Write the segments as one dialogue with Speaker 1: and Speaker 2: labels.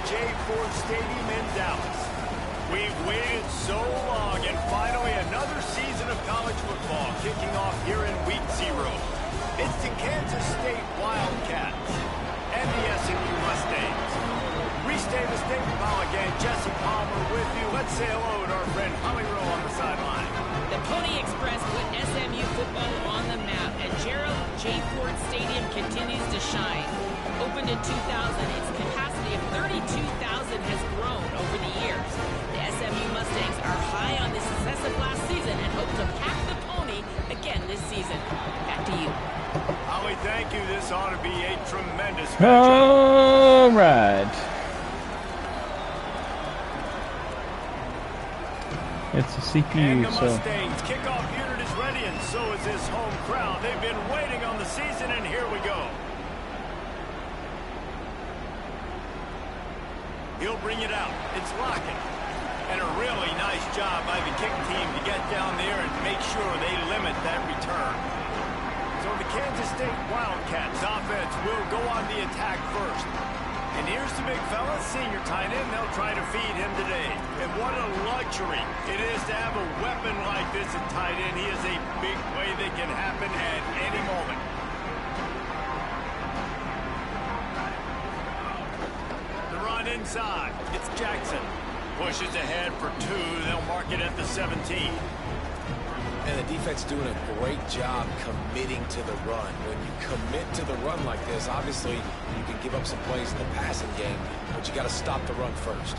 Speaker 1: J. Ford Stadium in Dallas. We've waited so long, and finally another season of college football kicking off here in Week 0. It's the Kansas State Wildcats and the SMU Mustangs. Reese Davis, David Pollock, and Jesse Palmer with you. Let's say hello to our friend Holly Rowe on the sideline.
Speaker 2: The Pony Express put SMU football on the map, and Gerald J. Ford Stadium continues to shine. Opened in 2000, its capacity of 32,000 has grown over the years. The SMU Mustangs are high on the success of last season and hope to pack the Pony again this season. Back to you.
Speaker 1: Holly, thank you. This ought to be a tremendous matchup.
Speaker 3: All right. It's a CPU,
Speaker 1: and the
Speaker 3: so...
Speaker 1: Mustangs kickoff unit is ready, and so is this home crowd. They've been waiting on the season, and here we go. He'll bring it out. It's Lockett. And a really nice job by the kick team to get down there and make sure they limit that return. So the Kansas State Wildcats offense will go on the attack first. And here's the big fella, senior tight end. They'll try to feed him today. And what a luxury it is to have a weapon like this at tight end. He is a big play that can happen at any moment. The run inside. It's Jackson. Pushes ahead for 2. They'll mark it at the 17.
Speaker 4: And the defense doing a great job committing to the run. When you commit to the run like this, obviously you can give up some plays in the passing game, but you got to stop the run first.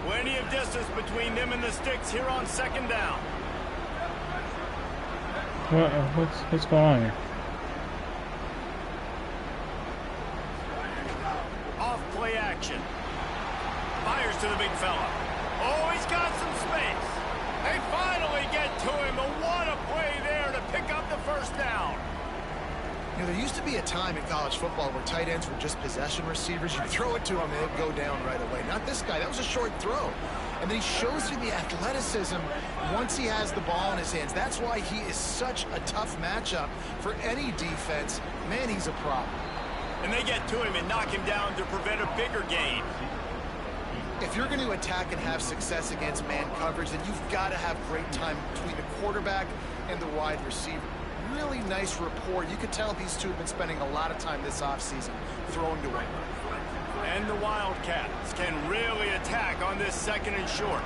Speaker 1: Plenty of distance between them and the sticks here on second down.
Speaker 3: What's going on here?
Speaker 1: Off play action. Fires to the big fella. Oh, he's got some space. They finally get to him, but what a play there to pick up the first down.
Speaker 5: You know, there used to be a time in college football where tight ends were just possession receivers. You throw it to them, they'd go down right away. Not this guy. That was a short throw. And then he shows you the athleticism once he has the ball in his hands. That's why he is such a tough matchup for any defense. Man, he's a problem.
Speaker 1: And they get to him and knock him down to prevent a bigger gain.
Speaker 5: If you're going to attack and have success against man coverage, then you've got to have great time between the quarterback and the wide receiver. Really nice rapport. You could tell these two have been spending a lot of time this offseason throwing to win.
Speaker 1: And the Wildcats can really attack on this second and short.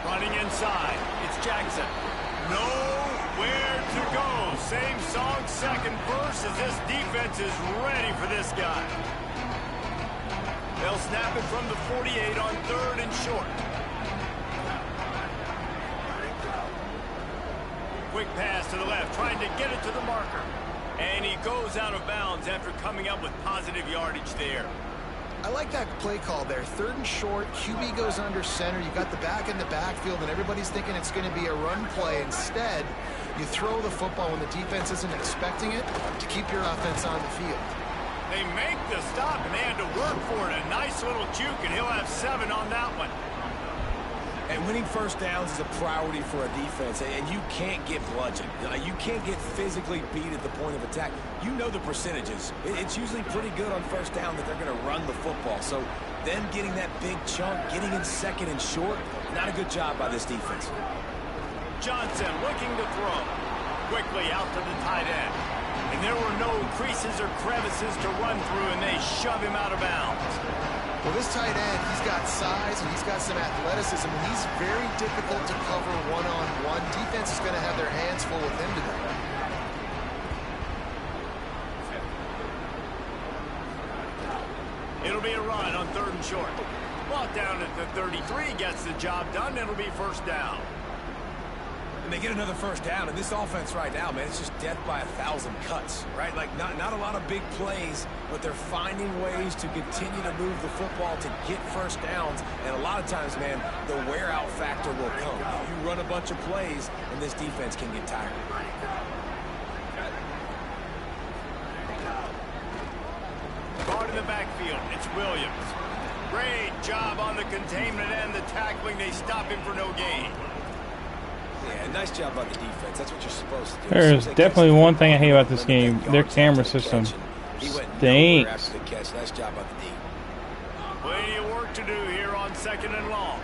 Speaker 1: Running inside, it's Jackson. Nowhere to go. Same song, second verse, as this defense is ready for this guy. They'll snap it from the 48 on third and short. Quick pass to the left, trying to get it to the marker. And he goes out of bounds after coming up with positive yardage there.
Speaker 5: I like that play call there. Third and short, QB goes under center. You got the back in the backfield, and everybody's thinking it's going to be a run play. Instead, you throw the football when the defense isn't expecting it to keep your offense on the field.
Speaker 1: They make the stop, and they had to work for it. A nice little juke, and he'll have 7 on that one.
Speaker 4: And winning first downs is a priority for a defense, and you can't get bludgeoned. You can't get physically beat at the point of attack. You know the percentages. It's usually pretty good on first down that they're going to run the football. So them getting that big chunk, getting in second and short, not a good job by this defense.
Speaker 1: Johnson looking to throw. Quickly out to the tight end. And there were no creases or crevices to run through, and they shove him out of bounds.
Speaker 5: Well, this tight end, he's got size and he's got some athleticism, and he's very difficult to cover one-on-one. Defense is going to have their hands full with him today.
Speaker 1: It'll be a run on third and short. Ball down at the 33, gets the job done. It'll be first down.
Speaker 4: And they get another first down, and this offense right now, man, it's just death by 1,000 cuts, right? Like, not a lot of big plays, but they're finding ways to continue to move the football to get first downs, and a lot of times, man, the wear-out factor will come. You run a bunch of plays, and this defense can get tired.
Speaker 1: Guard in the backfield, it's Williams. Great job on the containment and the tackling. They stop him for no gain.
Speaker 4: Yeah, nice job by the defense. That's what you're supposed to do.
Speaker 3: There's definitely one thing I hate about this game. Their camera system stinks.
Speaker 4: After the catch. Nice job by the D.
Speaker 1: Plenty of work to do here on 2nd and long.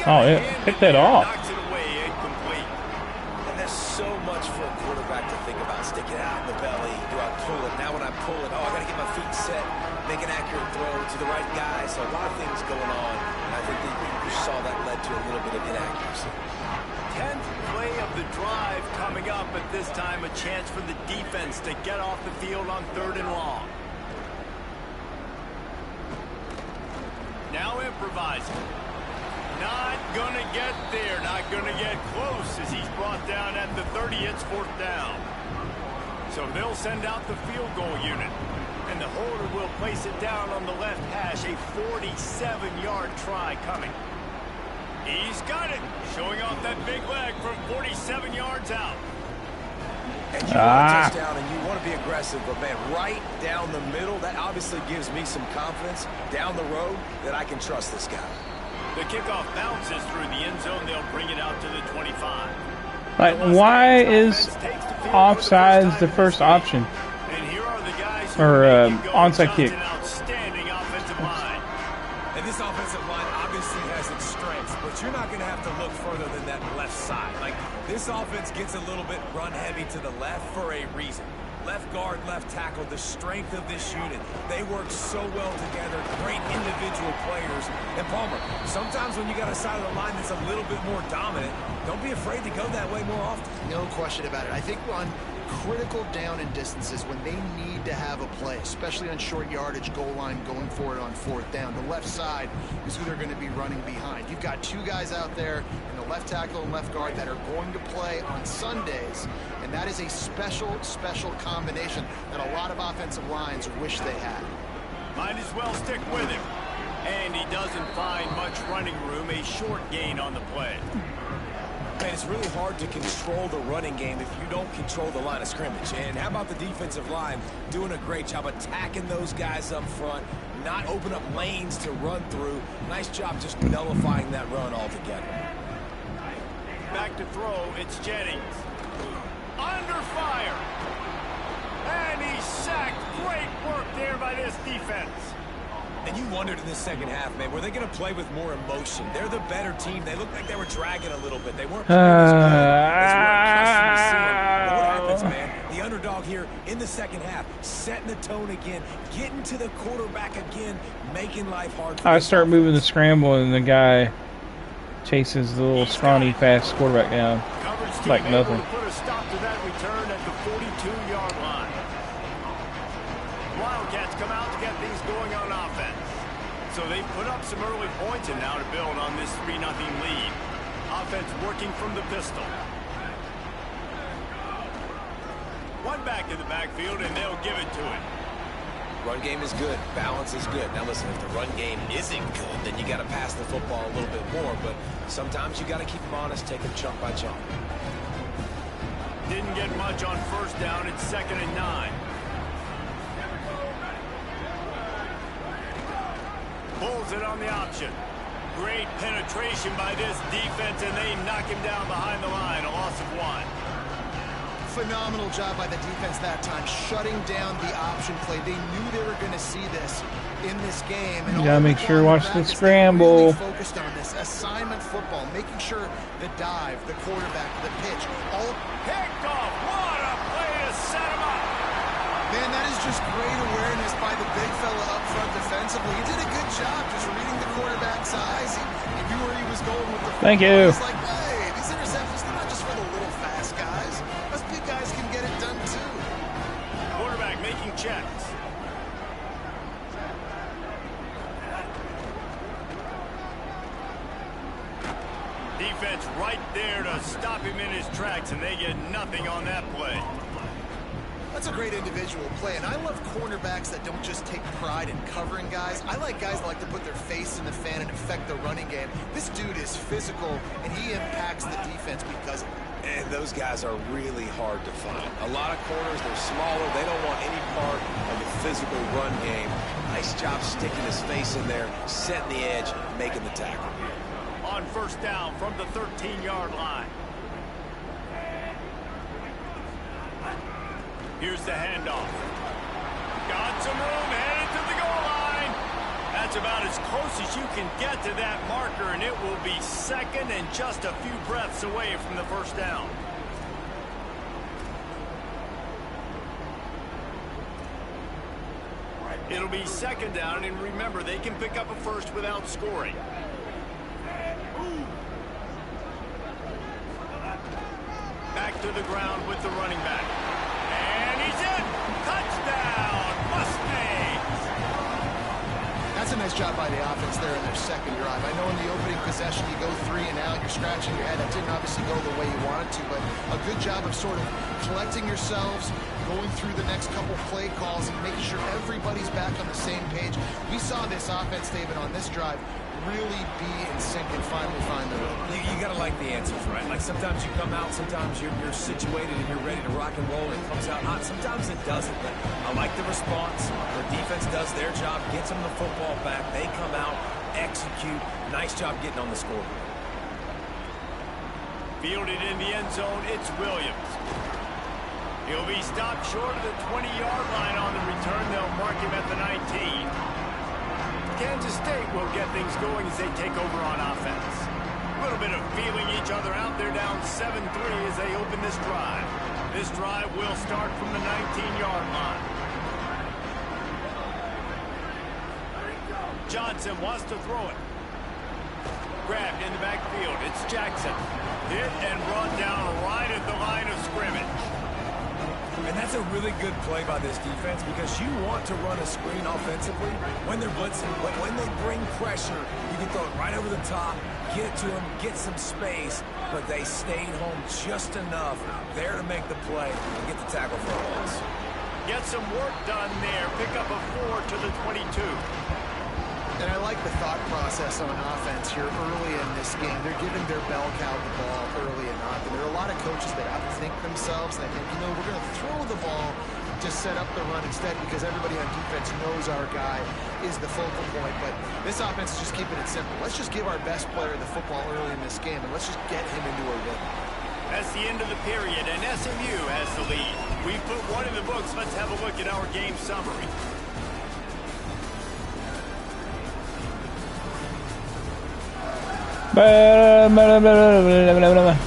Speaker 3: Oh, yeah. Pick that off.
Speaker 1: Knocks it away, incomplete.
Speaker 4: And there's so much for a quarterback to think about. Stick it out in the belly. Do I pull it? Now when I pull it, I got to get my feet set, make an accurate throw to the right guy. So a lot of things going on. And I think that you saw that led to a little bit of inaccuracy.
Speaker 1: 10th play of the drive coming up, but this time a chance for the defense to get off the field on 3rd and long. Now improvising. Not gonna get there, not gonna get close as he's brought down at the 30. It's 4th down. So they'll send out the field goal unit. And the holder will place it down on the left hash. A 47-yard try coming. He's got it. Showing off that big leg from 47 yards out.
Speaker 4: And you want a touchdown and you want to be aggressive, but man, right down the middle, that obviously gives me some confidence down the road that I can trust this guy.
Speaker 1: The kickoff bounces through the end zone. They'll bring it out to the 25.
Speaker 3: Like, why is offsides the first option?
Speaker 1: And here are the guys who
Speaker 3: Or
Speaker 1: make it go.
Speaker 3: onside kick?
Speaker 1: An outstanding offensive line.
Speaker 4: And this offensive line obviously has its strengths, but you're not going to have to look further than that left side. Like, this offense gets a little bit run heavy to the left for a reason. Left guard, left tackle, the strength of this unit. They work so well together, great individual players. And Palmer, sometimes when you got a side of the line that's a little bit more dominant, don't be afraid to go that way more often.
Speaker 5: No question about it. I think on critical down and distances, when they need to have a play, especially on short yardage, goal line, going for it on 4th down, the left side is who they're going to be running behind. You've got two guys out there in the left tackle and left guard that are going to play on Sundays, and that is a special combination that a lot of offensive lines wish they had.
Speaker 1: Might as well stick with him. And he doesn't find much running room. A short gain on the play.
Speaker 4: Man, it's really hard to control the running game if you don't control the line of scrimmage. And how about the defensive line doing a great job attacking those guys up front, not open up lanes to run through. Nice job just nullifying that run altogether.
Speaker 1: Back to throw, it's Jennings. Under fire. And he's sacked. Great work there by this defense.
Speaker 4: And you wondered in the second half, man, were they going to play with more emotion? They're the better team. They looked like they were dragging a little bit. They weren't playing as good as we're accustomed to seeing. But what happens, man? The underdog here in the second half, setting the tone again, getting to the quarterback again, making life hard for
Speaker 3: I start moving the scramble, and the guy chases the little scrawny, fast quarterback down. Like nothing.
Speaker 1: Put a stop to that return at the 42-yard line. Wildcats come out to get things going on offense. So they put up some early points and now to build on this 3-0 lead. Offense working from the pistol. One back in the backfield and they'll give it to it.
Speaker 4: Run game is good. Balance is good. Now listen, if the run game isn't good, then you got to pass the football a little bit more. But sometimes you got to keep them honest, take them chunk by chunk.
Speaker 1: Didn't get much on 1st down. It's 2nd and 9. Pulls it on the option. Great penetration by this defense, and they knock him down behind the line. A loss of 1.
Speaker 5: Phenomenal job by the defense that time, shutting down the option play. They knew they were going to see this in this game. And
Speaker 3: you gotta make sure watch the scramble.
Speaker 5: really focused on this assignment football, making sure the dive, the quarterback, the pitch, all
Speaker 1: picked off. What a play to set him up.
Speaker 5: Man, that is just great awareness by the big fella up front defensively. He did a good job just reading the quarterback's eyes. He knew where he was going with the football.
Speaker 3: Thank you.
Speaker 5: He's like, hey, these interceptions, they're not just for the little fast guys. Us big guys can get it done too.
Speaker 1: Quarterback making checks. Defense right there to stop him in his tracks, and they get nothing on that play.
Speaker 5: That's a great individual play, and I love cornerbacks that don't just take pride in covering guys. I like guys that like to put their face in the fan and affect the running game. This dude is physical, and he impacts the defense because of it.
Speaker 4: And those guys are really hard to find. A lot of corners, they're smaller. They don't want any part of the physical run game. Nice job sticking his face in there, setting the edge, making the tackle.
Speaker 1: On first down from the 13-yard line. Here's the handoff. Got some room, headed to the goal line. That's about as close as you can get to that marker, and it will be second and just a few breaths away from the first down. It'll be second down, and remember, they can pick up a first without scoring. Back to the ground with the running back. And he's in! Touchdown! Mustangs!
Speaker 5: That's a nice job by the offense there in their second drive. I know in the opening possession you go 3 and out, you're scratching your head. That didn't obviously go the way you wanted to, but a good job of sort of collecting yourselves, going through the next couple play calls and making sure everybody's back on the same page. We saw this offense, David, on this drive really be in sync and finally find the rhythm.
Speaker 4: You got to like the answers, right? Like sometimes you come out, sometimes you're situated and you're ready to rock and roll and it comes out hot. Sometimes it doesn't, but I like the response. Their defense does their job, gets them the football back. They come out, execute. Nice job getting on the scoreboard.
Speaker 1: Fielded in the end zone, it's Williams. He'll be stopped short of the 20-yard line on the return. They'll mark him at the 19. Kansas State will get things going as they take over on offense. A little bit of feeling each other out. They're down 7-3 as they open this drive. This drive will start from the 19-yard line. Johnson wants to throw it. Grabbed in the backfield. It's Jackson. Hit and brought down right at the line of scrimmage.
Speaker 4: And that's a really good play by this defense because you want to run a screen offensively when they're blitzing. But when they bring pressure, you can throw it right over the top, get it to them, get some space. But they stayed home just enough there to make the play and get the tackle for a loss.
Speaker 1: Get some work done there. Pick up a 4 to the 22.
Speaker 5: And I like the thought process on offense here early in this game. They're giving their bell cow the ball early and often. There are a lot of coaches that outthink themselves. And they think, you know, we're going to throw the ball to set up the run instead because everybody on defense knows our guy is the focal point. But this offense is just keeping it simple. Let's just give our best player the football early in this game, and let's just get him into a rhythm.
Speaker 1: That's the end of the period, and SMU has the lead. We put one in the books. Let's have a look at our game summary.
Speaker 3: Blah, blah, blah, blah, blah, blah.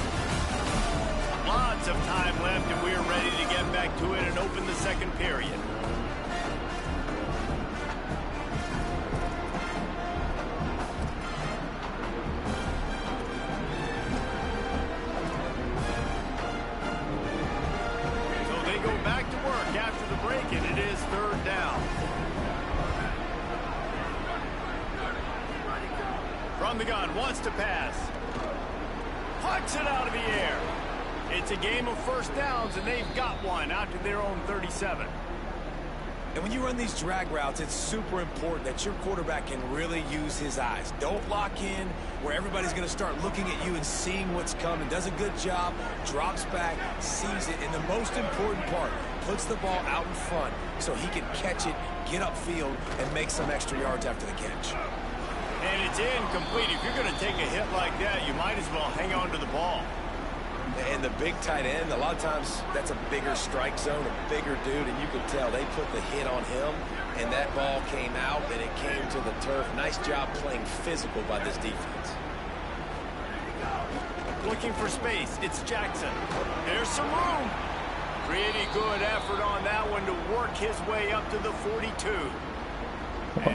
Speaker 1: Lots of time left, and we're ready to get back to it and open the second period. So they go back to work after the break, and it is third down. From the gun, wants to pass. Puts it out of the air. It's a game of first downs, and they've got one out to their own 37.
Speaker 4: And when you run these drag routes, it's super important that your quarterback can really use his eyes. Don't lock in where everybody's going to start looking at you and seeing what's coming. Does a good job, drops back, sees it, and the most important part, puts the ball out in front so he can catch it, get upfield, and make some extra yards after the catch.
Speaker 1: And it's incomplete. If you're going to take a hit like that, you might as well hang on to the ball.
Speaker 4: And the big tight end, a lot of times that's a bigger strike zone, a bigger dude, and you can tell they put the hit on him, and that ball came out, and it came to the turf. Nice job playing physical by this defense.
Speaker 1: Looking for space. It's Jackson. There's some room. Pretty good effort on that one to work his way up to the 42.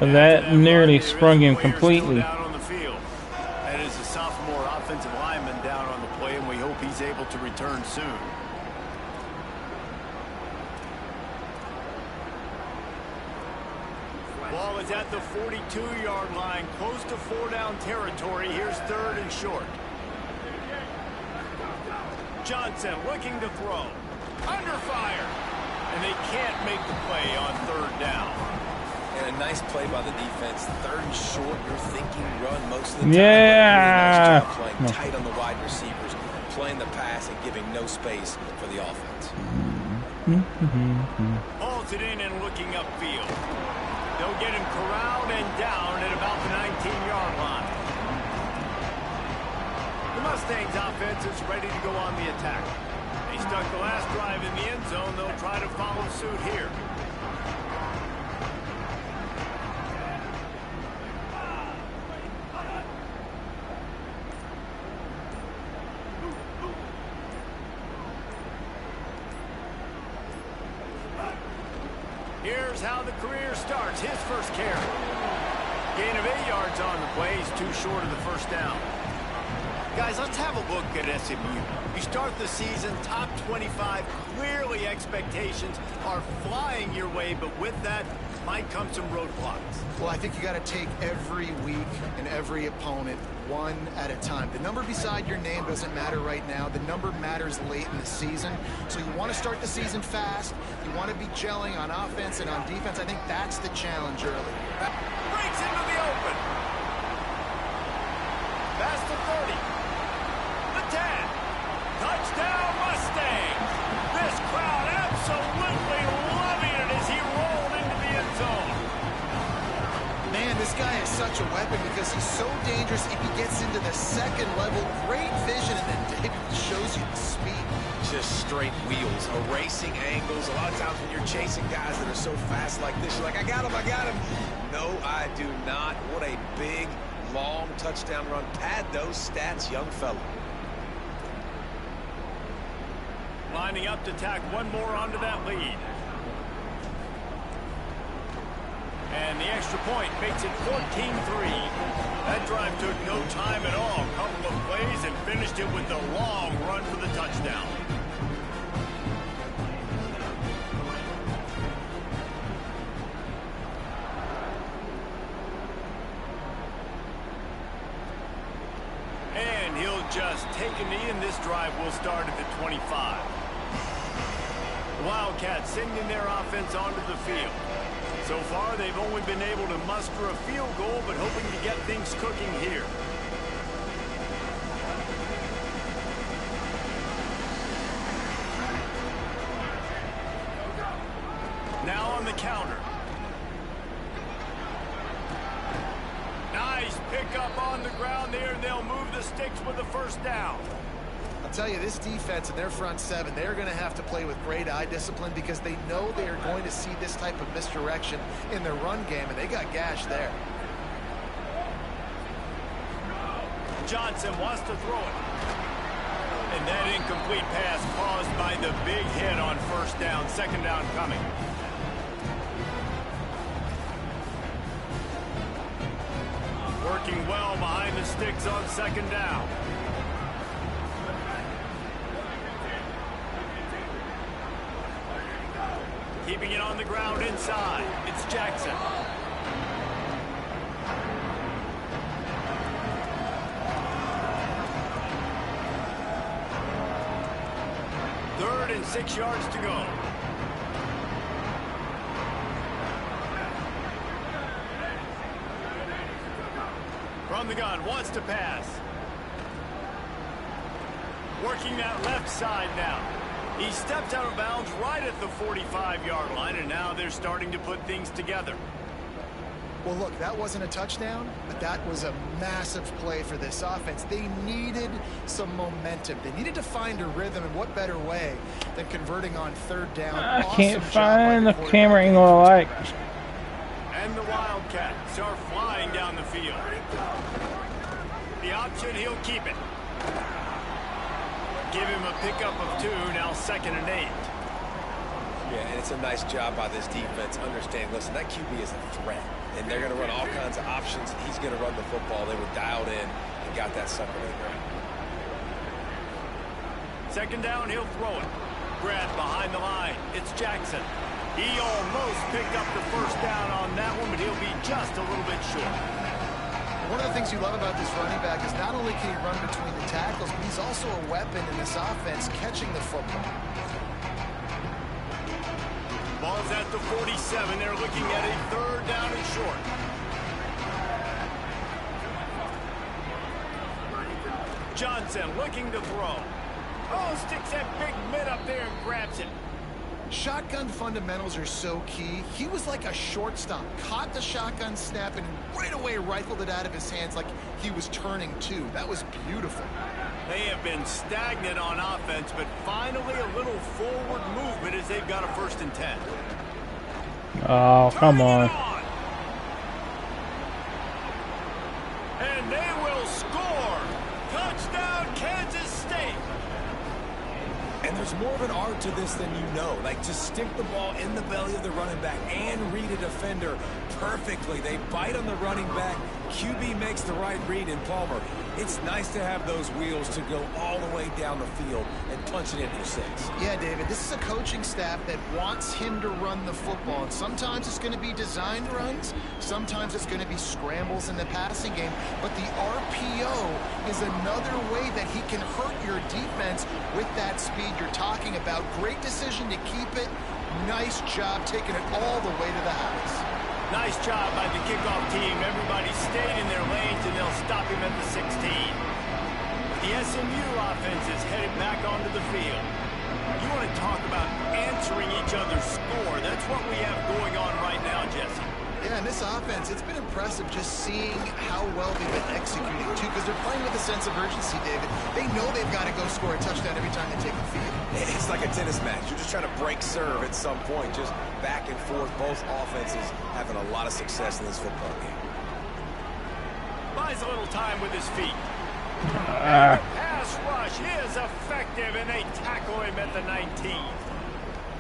Speaker 3: That nearly sprung him completely.
Speaker 1: Out on the field. That is a sophomore offensive lineman down on the play, and we hope he's able to return soon. Ball is at the 42-yard line, close to 4-down territory. Here's third and short. Johnson looking to throw. Under fire. And they can't make the play on third down.
Speaker 4: And a nice play by the defense. Third and short, you're thinking run most of the time.
Speaker 3: Yeah.
Speaker 4: Nice job playing tight on the wide receivers, playing the pass and giving no space for the offense.
Speaker 1: Hauls it in and looking upfield. They'll get him corralled and down at about the 19-yard line. The Mustangs offense is ready to go on the attack. They stuck the last drive in the end zone. They'll try to follow suit here. Here's how the career starts. His first carry. Gain of 8 yards on the play. He's too short of the first down. Guys, let's have a look at SMU. You start the season top 25. Clearly expectations are flying your way, but with that might come some roadblocks.
Speaker 5: Well, I think you got to take every week and every opponent one at a time. The number beside your name doesn't matter right now. The number matters late in the season. So you want to start the season fast. You want to be gelling on offense and on defense. I think that's the challenge early.
Speaker 1: Breaks into the open. Past the 30. The 10. Touchdown Mustangs. This crowd absolutely loving it as he rolled into the end zone.
Speaker 5: Man, this guy is such a weapon because he's so dangerous if he gets into the second level. Great vision, and then David shows you the speed.
Speaker 4: Just straight wheels, erasing angles. A lot of times when you're chasing guys that are so fast like this, you're like, I got him, I got him. No, I do not. What a big, long touchdown run. Pad those stats, young fella.
Speaker 1: Lining up to tack one more onto that lead. And the extra point makes it 14-3. That drive took no time at all. A couple of plays and finished it with a long run for the touchdown. And he'll just take a knee, and this drive will start at the 25. The Wildcats sending their offense onto the field. So far, they've only been able to muster a field goal, but hoping to get things cooking here. Now on the counter. Nice pickup on the ground there, and they'll move the sticks with the first down.
Speaker 5: I'll tell you, this defense and their front seven, they're going to have to play with great eye discipline because they know they are going to see this type of misdirection in their run game, and they got gashed there.
Speaker 1: Johnson wants to throw it. And that incomplete pass caused by the big hit on first down. Second down coming. Working well behind the sticks on second down. Keeping it on the ground inside. It's Jackson. Third and 6 yards to go. From the gun, wants to pass. Working that left side now. He steps out of bounds right at the 45-yard line, and now they're starting to put things together.
Speaker 5: Well, look, that wasn't a touchdown, but that was a massive play for this offense. They needed some momentum. They needed to find a rhythm, and what better way than converting on third down.
Speaker 3: I can't find the camera angle I like.
Speaker 1: And the Wildcats are flying down the field. The option, he'll keep it. Give him a pickup of 2, now 2nd and 8.
Speaker 4: Yeah, and it's a nice job by this defense. Understand, listen, that QB is a threat, and they're going to run all kinds of options. He's going to run the football. They were dialed in and got that sucker in there.
Speaker 1: Second down, he'll throw it. Grabbed behind the line. It's Jackson. He almost picked up the first down on that one, but he'll be just a little bit short.
Speaker 5: One of the things you love about this running back is not only can he run between the tackles, but he's also a weapon in this offense catching the football.
Speaker 1: Ball's at the 47. They're looking at a third down and short. Johnson looking to throw. Oh, sticks that big mid up there and grabs it.
Speaker 5: Shotgun fundamentals are so key. He was like a shortstop, caught the shotgun snap and right away rifled it out of his hands like he was turning two. That was beautiful.
Speaker 1: They have been stagnant on offense, but finally a little forward movement as they've got a 1st and 10.
Speaker 3: Oh, come on.
Speaker 1: And they will score. Touchdown, Kansas State.
Speaker 4: And there's more of an art to this than you know. Like, to stick the ball in the belly of the running back and read a defender perfectly. They bite on the running back. QB makes the right read in Palmer. It's nice to have those wheels to go all the way down the field and punch it in for 6.
Speaker 5: Yeah, David, this is a coaching staff that wants him to run the football. And sometimes it's going to be designed runs. Sometimes it's going to be scrambles in the passing game. But the RPO is another way that he can hurt your defense with that speed you're talking about. Great decision to keep it. Nice job taking it all the way to the house.
Speaker 1: Nice job by the kickoff team. Everybody stayed in their lanes, and they'll stop him at the 16. The SMU offense is headed back onto the field. You want to talk about answering each other's score. That's what we have going on right now, Jesse.
Speaker 5: Yeah, and this offense, it's been impressive just seeing how well they've been executing, too, because they're playing with a sense of urgency, David. They know they've got to go score a touchdown every time they take the field.
Speaker 4: It's like a tennis match. You're just trying to break serve at some point, just back and forth. Both offenses having a lot of success in this football game.
Speaker 1: Buys a little time with his feet. Pass rush is effective, and they tackle him at the 19.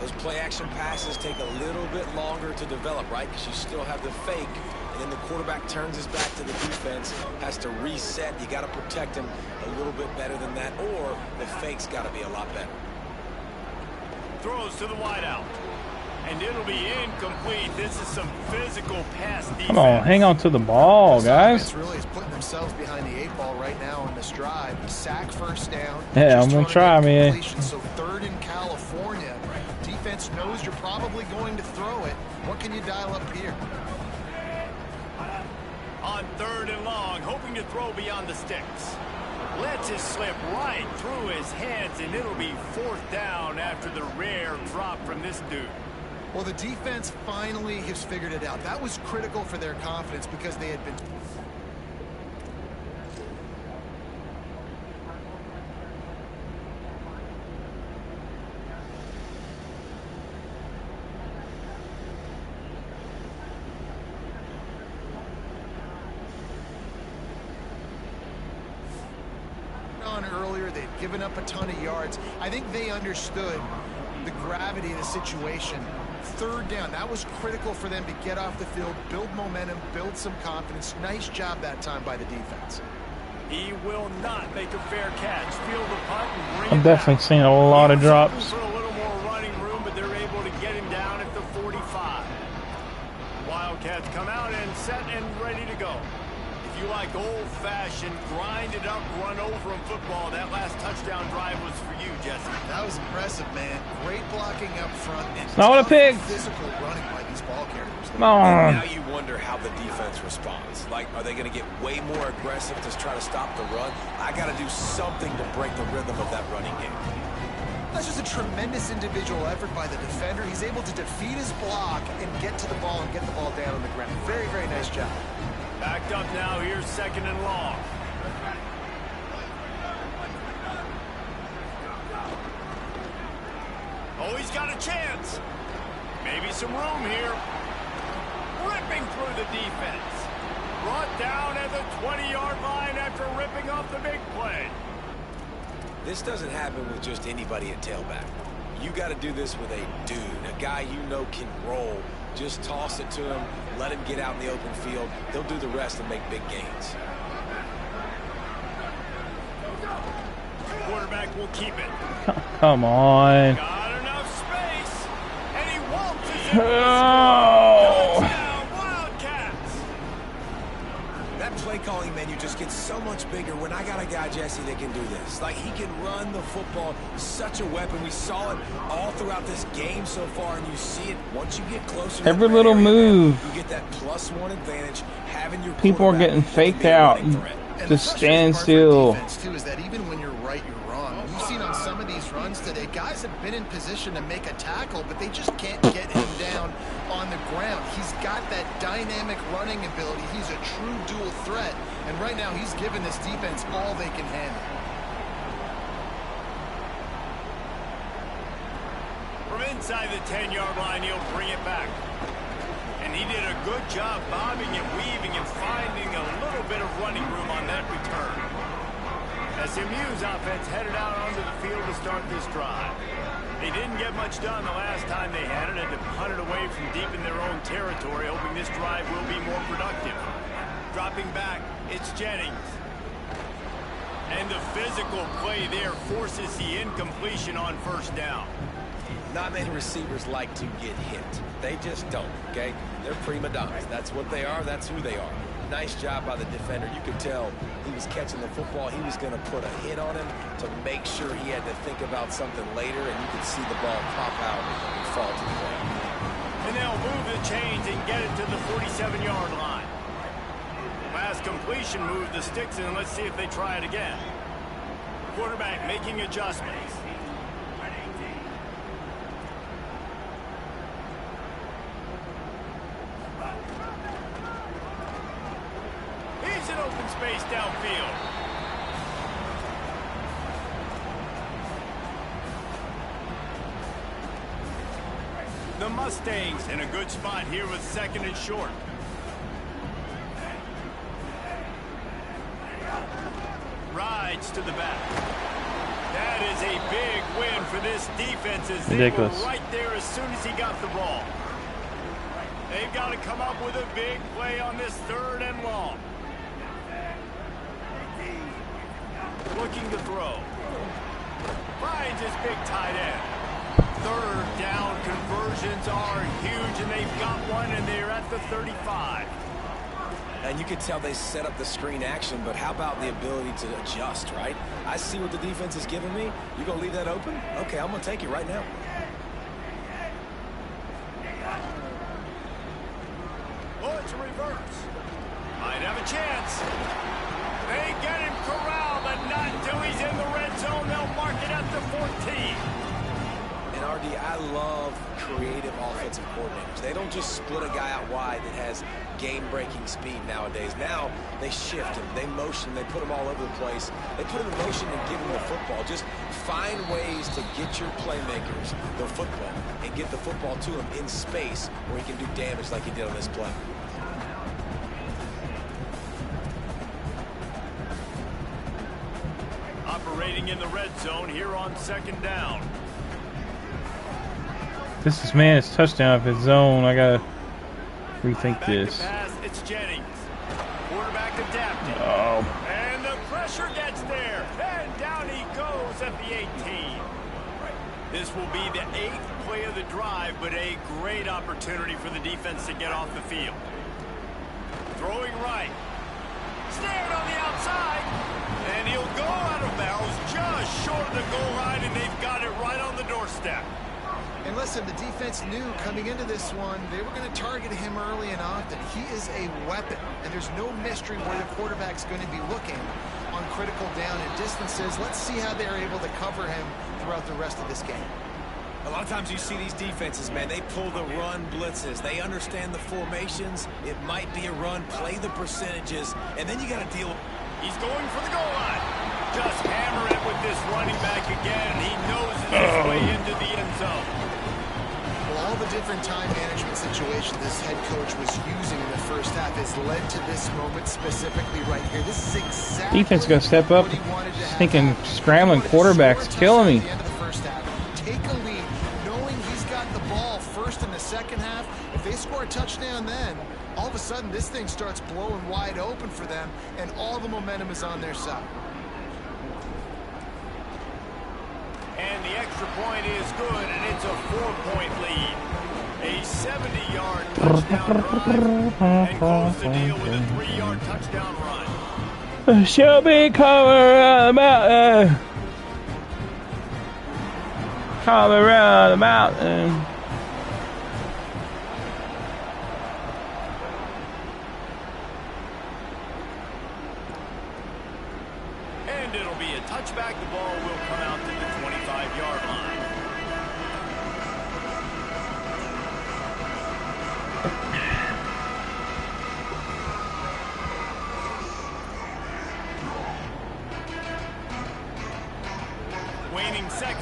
Speaker 4: Those play-action passes take a little bit longer to develop, right? Because you still have the fake, and then the quarterback turns his back to the defense, has to reset. You got to protect him a little bit better than that, or the fake's got to be a lot better.
Speaker 1: Throws to the wideout, and it'll be incomplete. This is some physical pass defense.
Speaker 3: Come on, hang on to the ball, guys.
Speaker 5: This really is putting themselves behind the 8 ball right now on this drive. Sack, 1st down.
Speaker 3: Yeah, I'm gonna try, man.
Speaker 5: So 3rd in California. Defense knows you're probably going to throw it. What can you dial up here?
Speaker 1: On 3rd and long, hoping to throw beyond the sticks. Lets it slip right through his hands, and it'll be 4th down after the rare drop from this dude.
Speaker 5: Well, the defense finally has figured it out. That was critical for their confidence because they had been... earlier, they'd given up a ton of yards. I think they understood the gravity of the situation. 3rd down, that was critical for them to get off the field, build momentum, build some confidence. Nice job that time by the defense.
Speaker 1: He will not make a fair catch. Field the punt and bring
Speaker 3: I'm
Speaker 1: it
Speaker 3: definitely
Speaker 1: back.
Speaker 3: seeing a lot of drops.
Speaker 1: For a little more running room, but they're able to get him down at the 45. Wildcats come out and set and ready to go. If you like old-fashioned, grind-it-up, run-over-him football, that last touchdown drive was for you, Jesse.
Speaker 5: That was impressive, man. Great blocking up front. And
Speaker 3: Not a pig.
Speaker 5: Physical running by these ball carriers.
Speaker 3: Come on.
Speaker 4: Now you wonder how the defense responds. Like, are they going to get way more aggressive to try to stop the run? I got to do something to break the rhythm of that running game.
Speaker 5: That's just a tremendous individual effort by the defender. He's able to defeat his block and get to the ball and get the ball down on the ground. Very, very nice job.
Speaker 1: Backed up now, here's 2nd and long. Oh, he's got a chance. Maybe some room here. Ripping through the defense. Brought down at the 20-yard line after ripping off the big play.
Speaker 4: This doesn't happen with just anybody at tailback. You got to do this with a dude, a guy you know can roll. Just toss it to him, let him get out in the open field. He'll do the rest and make big gains.
Speaker 1: Quarterback will keep it.
Speaker 3: Come on.
Speaker 1: Got enough space, and he waltzes it.
Speaker 3: Oh.
Speaker 1: Touchdown, Wildcats.
Speaker 4: That play calling menu just gets so much bigger when I got a guy, Jesse, that can do this. Like, he can run the football. Such a weapon. We saw it all throughout this game so far, and you see it once you get closer to
Speaker 3: Every
Speaker 4: that
Speaker 3: little
Speaker 4: area,
Speaker 3: move.
Speaker 4: You get that +1 advantage. Having your
Speaker 3: People are getting
Speaker 4: quarterback
Speaker 3: faked out.
Speaker 5: And
Speaker 3: Just
Speaker 5: the
Speaker 3: stand
Speaker 5: frustrating part for
Speaker 3: still.
Speaker 5: defense, too, is that even when you're right, you're wrong. When you seen on some of these runs today, guys have been in position to make a tackle, but they just can't get him down on the ground. He's got that dynamic running ability. He's a true dual threat, and right now he's given this defense all they can handle.
Speaker 1: From inside the 10-yard line, he'll bring it back. And he did a good job bobbing and weaving and finding a little bit of running room on that return. SMU's offense headed out onto the field to start this drive. They didn't get much done the last time they had it, and to punt it away from deep in their own territory, hoping this drive will be more productive. Dropping back, it's Jennings. And the physical play there forces the incompletion on first down.
Speaker 4: Not many receivers like to get hit. They just don't, okay? They're prima donnas. That's what they are. That's who they are. Nice job by the defender. You could tell he was catching the football. He was going to put a hit on him to make sure he had to think about something later, and you could see the ball pop out and fall to the ground.
Speaker 1: And they'll move the chains and get it to the 47-yard line. Last completion moved the sticks, and let's see if they try it again. Quarterback making adjustments. He's in open space downfield. The Mustangs in a good spot here with second and short. Rides to the back. That is a big win for this defense as they were right there as soon as he got the ball. They've got to come up with a big play on this third and long. Looking to throw. Finds his big tight end. Third down conversions are huge, and they've got one, and they're at the 35.
Speaker 4: And you can tell they set up the screen action, but how about the ability to adjust, right? I see what the defense is giving me. You gonna leave that open? Okay, I'm gonna take it right now.
Speaker 1: Oh, it's a reverse. Might have a chance. They get him corralled, but not until he's in the red zone. They'll mark it at the 14.
Speaker 4: And RD, I love creative offensive coordinators. They don't just split a guy out wide that has game-breaking speed nowadays. Now they shift him, they motion, they put him all over the place. They put him in motion and give him the football. Just find ways to get your playmakers the football and get the football to him in space where he can do damage like he did on this play.
Speaker 1: Operating in the red zone here on second down.
Speaker 3: This is, man, it's touchdown if it's zone. I gotta rethink
Speaker 1: Back
Speaker 3: this.
Speaker 1: Pass, it's Jennings. Quarterback adapted.
Speaker 3: Oh.
Speaker 1: And the pressure gets there. And down he goes at the 18. This will be the 8th play of the drive, but a great opportunity for the defense to get off the field. Throwing right. Snared on the outside. And he'll go out of bounds just short of the goal line, and they've got it right on the doorstep.
Speaker 5: And listen, the defense knew coming into this one, they were going to target him early and often. He is a weapon, and there's no mystery where the quarterback's going to be looking on critical down and distances. Let's see how they're able to cover him throughout the rest of this game.
Speaker 4: A lot of times you see these defenses, man, they pull the run blitzes. They understand the formations. It might be a run, play the percentages, and then you got to deal with. He's going for the goal line. Just hammer it with this running back again, and he knows his way into the end zone.
Speaker 5: Well, all the different time management situations this head coach was using in the first half has led to this moment specifically right here. This is exactly
Speaker 3: Defense got to step up. Thinking scrambling quarterbacks killing me.
Speaker 5: Take a lead, knowing he's got the ball first in the second half. If they score a touchdown then, all of a sudden this thing starts blowing wide open for them, and all the momentum is on their side.
Speaker 1: And the extra point is good, and it's a 4-point lead. A 70-yard touchdown drive, and close the deal with a 3-yard touchdown run.
Speaker 3: She'll be coming around the mountain. Coming around the mountain.
Speaker 1: And it'll be a touchback. The ball will come out to the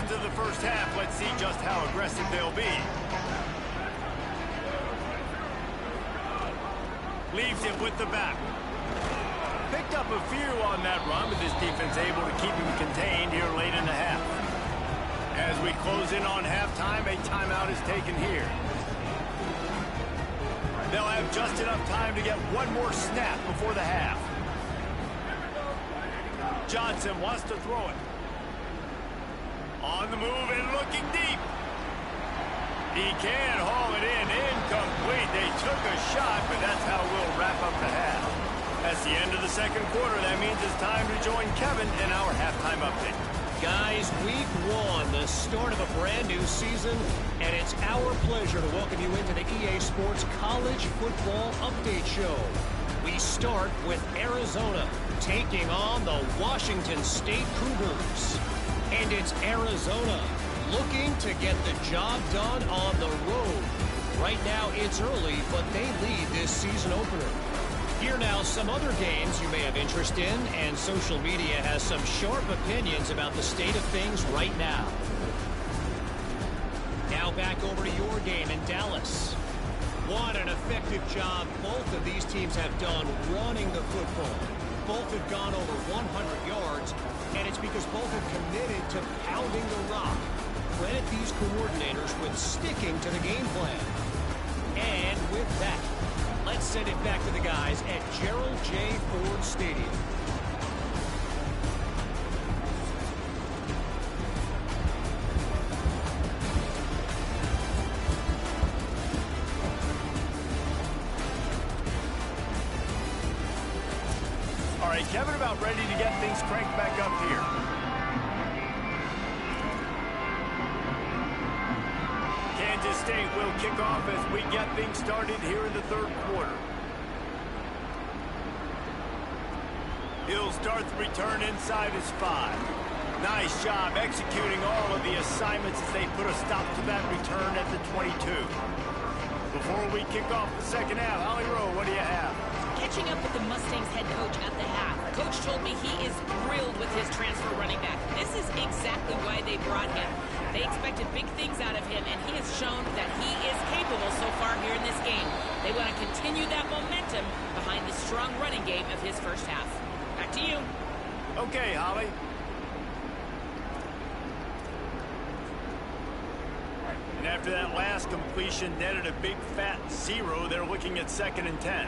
Speaker 1: seconds of the first half. Let's see just how aggressive they'll be. Leaves it with the back. Picked up a few on that run, but this defense able to keep him contained here late in the half. As we close in on halftime, a timeout is taken here. They'll have just enough time to get one more snap before the half. Johnson wants to throw it. On the move and looking deep. He can haul it in. Incomplete. They took a shot, but that's how we'll wrap up the half. That's the end of the second quarter. That means it's time to join Kevin in our halftime update.
Speaker 6: Guys, week one, the start of a brand new season, and it's our pleasure to welcome you into the EA Sports College Football Update Show. We start with Arizona taking on the Washington State Cougars. And it's Arizona looking to get the job done on the road. Right now it's early, but they lead this season opener. Here now some other games you may have interest in, and social media has some sharp opinions about the state of things right now. Now back over to your game in Dallas. What an effective job both of these teams have done running the football. Both have gone over 100 yards, and it's because both have committed to pounding the rock. Credit these coordinators with sticking to the game plan. And with that, let's send it back to the guys at Gerald J. Ford Stadium.
Speaker 1: All right, Kevin, about ready to get things cranked back up here. Kansas State will kick off as we get things started here in the third quarter. He'll start the return inside his 5. Nice job executing all of the assignments as they put a stop to that return at the 22. Before we kick off the second half, Holly Rowe, what do you have?
Speaker 2: Catching up with the Mustangs head coach at the half. Coach told me he is thrilled with his transfer running back. This is exactly why they brought him. They expected big things out of him, and he has shown that he is capable so far here in this game. They want to continue that momentum behind the strong running game of his first half. Back to you.
Speaker 1: Okay, Holly. And after that last completion netted a big fat 0, they're looking at 2nd and 10.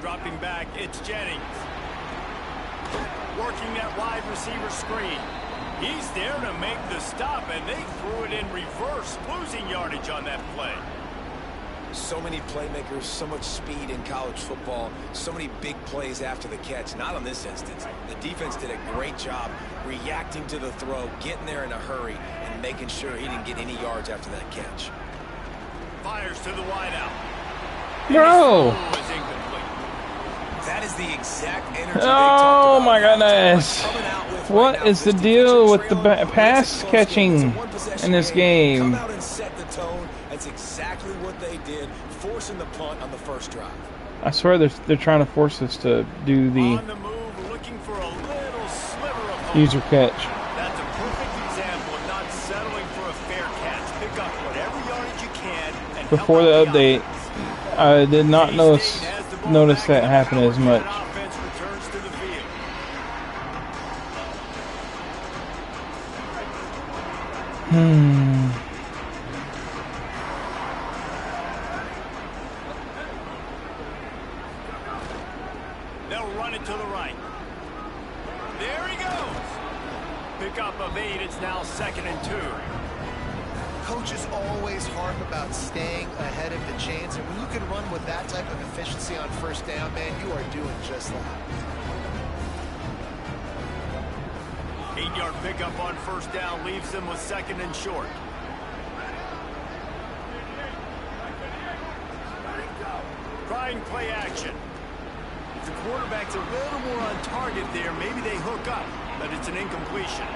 Speaker 1: Dropping back, it's Jennings. Working that wide receiver screen. He's there to make the stop, and they threw it in reverse, losing yardage on that play.
Speaker 4: So many playmakers, so much speed in college football, so many big plays after the catch. Not on this instance. The defense did a great job reacting to the throw, getting there in a hurry, and making sure he didn't get any yards after that catch.
Speaker 1: Fires to the wideout.
Speaker 3: Bro!
Speaker 4: That is the exact energy
Speaker 3: Oh my goodness. What is the deal with the pass catching in this game?
Speaker 4: Come out and set the tone. That's exactly what they did, forcing the punt on the first drive.
Speaker 3: I swear they're trying to force us to do the
Speaker 1: Looking for a little sliver of
Speaker 3: user catch.
Speaker 1: That's a perfect example of not settling for a fair catch. Pick up whatever yardage you can and
Speaker 3: Before the update, I did not notice that happen as much.
Speaker 1: Offense returns to the field. They'll run it to the right. There he goes. Pick up of 8. It's now 2nd and 2.
Speaker 5: Coaches always harp about staying ahead of the chains, and when you can run with that type of efficiency on first down, man, you are doing just that.
Speaker 1: 8-yard pickup on first down leaves them with 2nd and short. Trying play action. If the quarterback's a little more on target there, maybe they hook up, but it's an incompletion.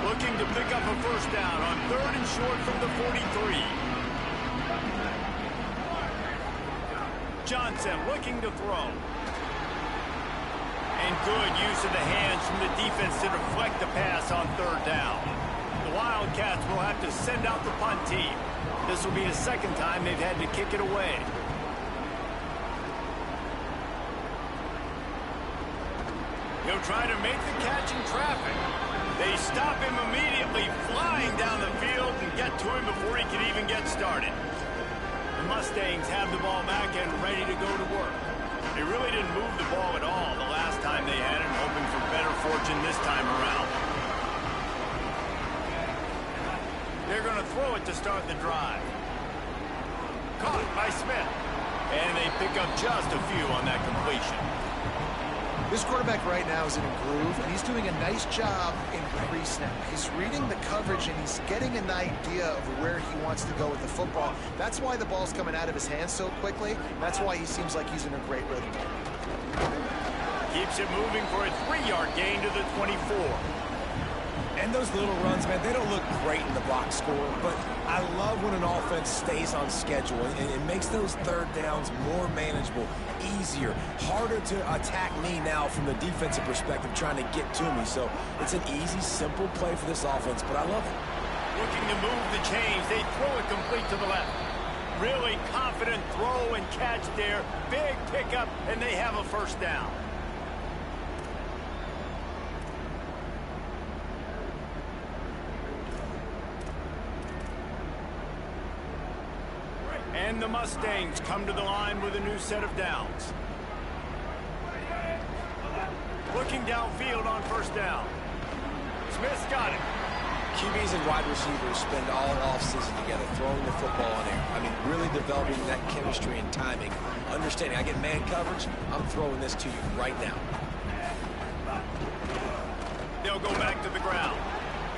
Speaker 1: Looking to pick up a first down on 3rd and short from the 43. Johnson looking to throw. And good use of the hands from the defense to deflect the pass on third down. The Wildcats will have to send out the punt team. This will be the second time they've had to kick it away. He'll try to make the catch in traffic. They stop him immediately, flying down the field and get to him before he can even get started. The Mustangs have the ball back and ready to go to work. They really didn't move the ball at all the last time they had it, hoping for better fortune this time around. They're going to throw it to start the drive. Caught by Smith. And they pick up just a few on that completion.
Speaker 5: This quarterback right now is in a groove, and he's doing a nice job in pre-snap. He's reading the coverage, and he's getting an idea of where he wants to go with the football. That's why the ball's coming out of his hands so quickly. That's why he seems like he's in a great rhythm.
Speaker 1: Keeps it moving for a 3-yard gain to the 24.
Speaker 4: And those little runs, man, they don't look great in the box score, but I love when an offense stays on schedule, and it makes those third downs more manageable, easier, harder to attack me now from the defensive perspective trying to get to me. So it's an easy, simple play for this offense, but I love it.
Speaker 1: Looking to move the chains, they throw it complete to the left. Really confident throw and catch there. Big pickup, and they have a first down. And the Mustangs come to the line with a new set of downs. Looking downfield on first down. Smith's got it.
Speaker 4: QBs and wide receivers spend all offseason together throwing the football in air. I mean, really developing that chemistry and timing. Understanding, I get man coverage, I'm throwing this to you right now.
Speaker 1: They'll go back to the ground.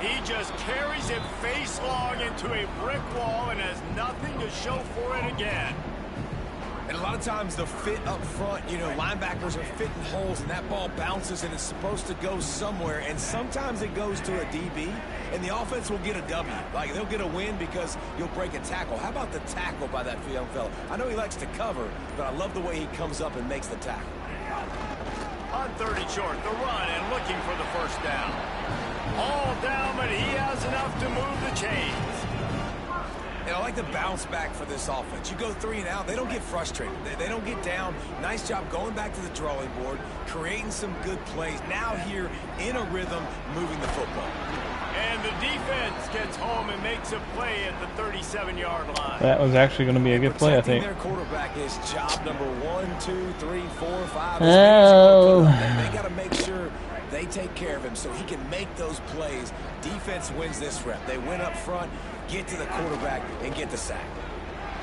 Speaker 1: He just carries it face long into a brick wall and has nothing to show for it again.
Speaker 4: And a lot of times the fit up front, you know, linebackers are fitting holes and that ball bounces and it's supposed to go somewhere, and sometimes it goes to a DB and the offense will get a W. Like, they'll get a win because you'll break a tackle. How about the tackle by that young fella? I know he likes to cover, but I love the way he comes up and makes the tackle.
Speaker 1: On 30 short, the run and looking for the first down. All down, but he has enough to move the chains.
Speaker 4: And I like the bounce back for this offense. You go 3 and out, they don't get frustrated. They don't get down. Nice job going back to the drawing board, creating some good plays. Now here in a rhythm, moving the football.
Speaker 1: And the defense gets home and makes a play at the 37-yard line.
Speaker 3: That was actually going to be a good play, I think.
Speaker 4: Their quarterback is job number 1, 2, 3, 4, 5.
Speaker 3: Oh.
Speaker 4: They got to make sure they take care of him so he can make those plays. Defense wins this rep. They win up front, get to the quarterback, and get the sack.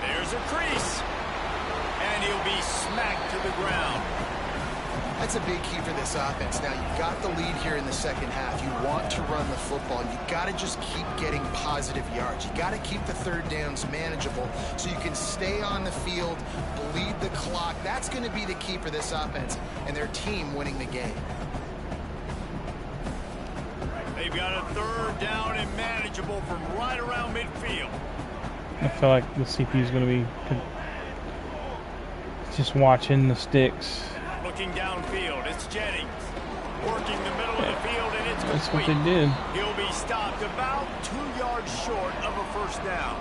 Speaker 1: There's a crease. And he'll be smacked to the ground.
Speaker 5: That's a big key for this offense. Now, you've got the lead here in the second half. You want to run the football. You've got to just keep getting positive yards. You got to keep the third downs manageable so you can stay on the field, bleed the clock. That's going to be the key for this offense and their team winning the game.
Speaker 1: They've got a third down and manageable from right around midfield.
Speaker 3: I feel like the CPU is going to be just watching the sticks.
Speaker 1: Looking downfield, it's Jennings. Working the middle of the field, and it's complete.
Speaker 3: That's what they did.
Speaker 1: He'll be stopped about 2 yards short of a first down.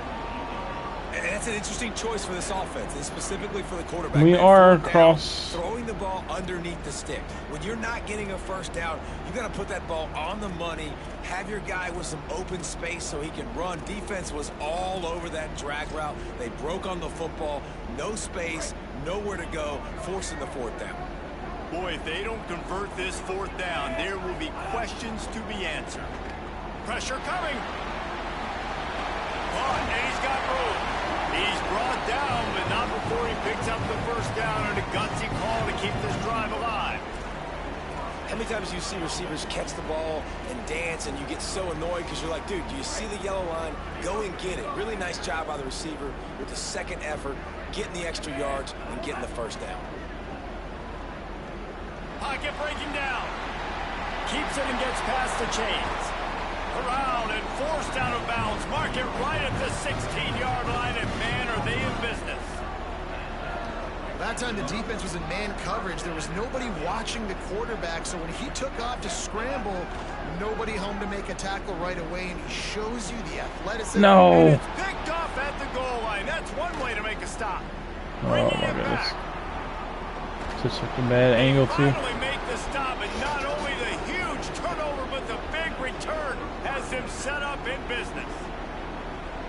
Speaker 4: And that's an interesting choice for this offense, and specifically for the quarterback.
Speaker 3: We are cross.
Speaker 4: Throwing the ball underneath the stick. When you're not getting a first down, you got to put that ball on the money, have your guy with some open space so he can run. Defense was all over that drag route. They broke on the football, no space, nowhere to go, forcing the fourth down.
Speaker 1: Boy, if they don't convert this fourth down, there will be questions to be answered. Pressure coming. And he's got room. He's brought down, but not before he picks up the first down and a gutsy call to keep this drive alive.
Speaker 4: How many times do you see receivers catch the ball and dance and you get so annoyed because you're like, dude, do you see the yellow line? Go and get it. Really nice job by the receiver with the second effort, getting the extra yards and getting the first down.
Speaker 1: Pocket breaking down. Keeps it and gets past the chains. Around and forced out of bounds. Mark it right at the 16-yard line, and man, are they in business.
Speaker 5: That time the defense was in man coverage. There was nobody watching the quarterback, so when he took off to scramble, nobody home to make a tackle right away, and he shows you the athleticism.
Speaker 3: No.
Speaker 1: And it's picked off at the goal line. That's one way to make a stop. Bringing it back.
Speaker 3: Such a bad angle, too.
Speaker 1: Finally make the stop, and not only the huge turnover, but the big return has them set up in business.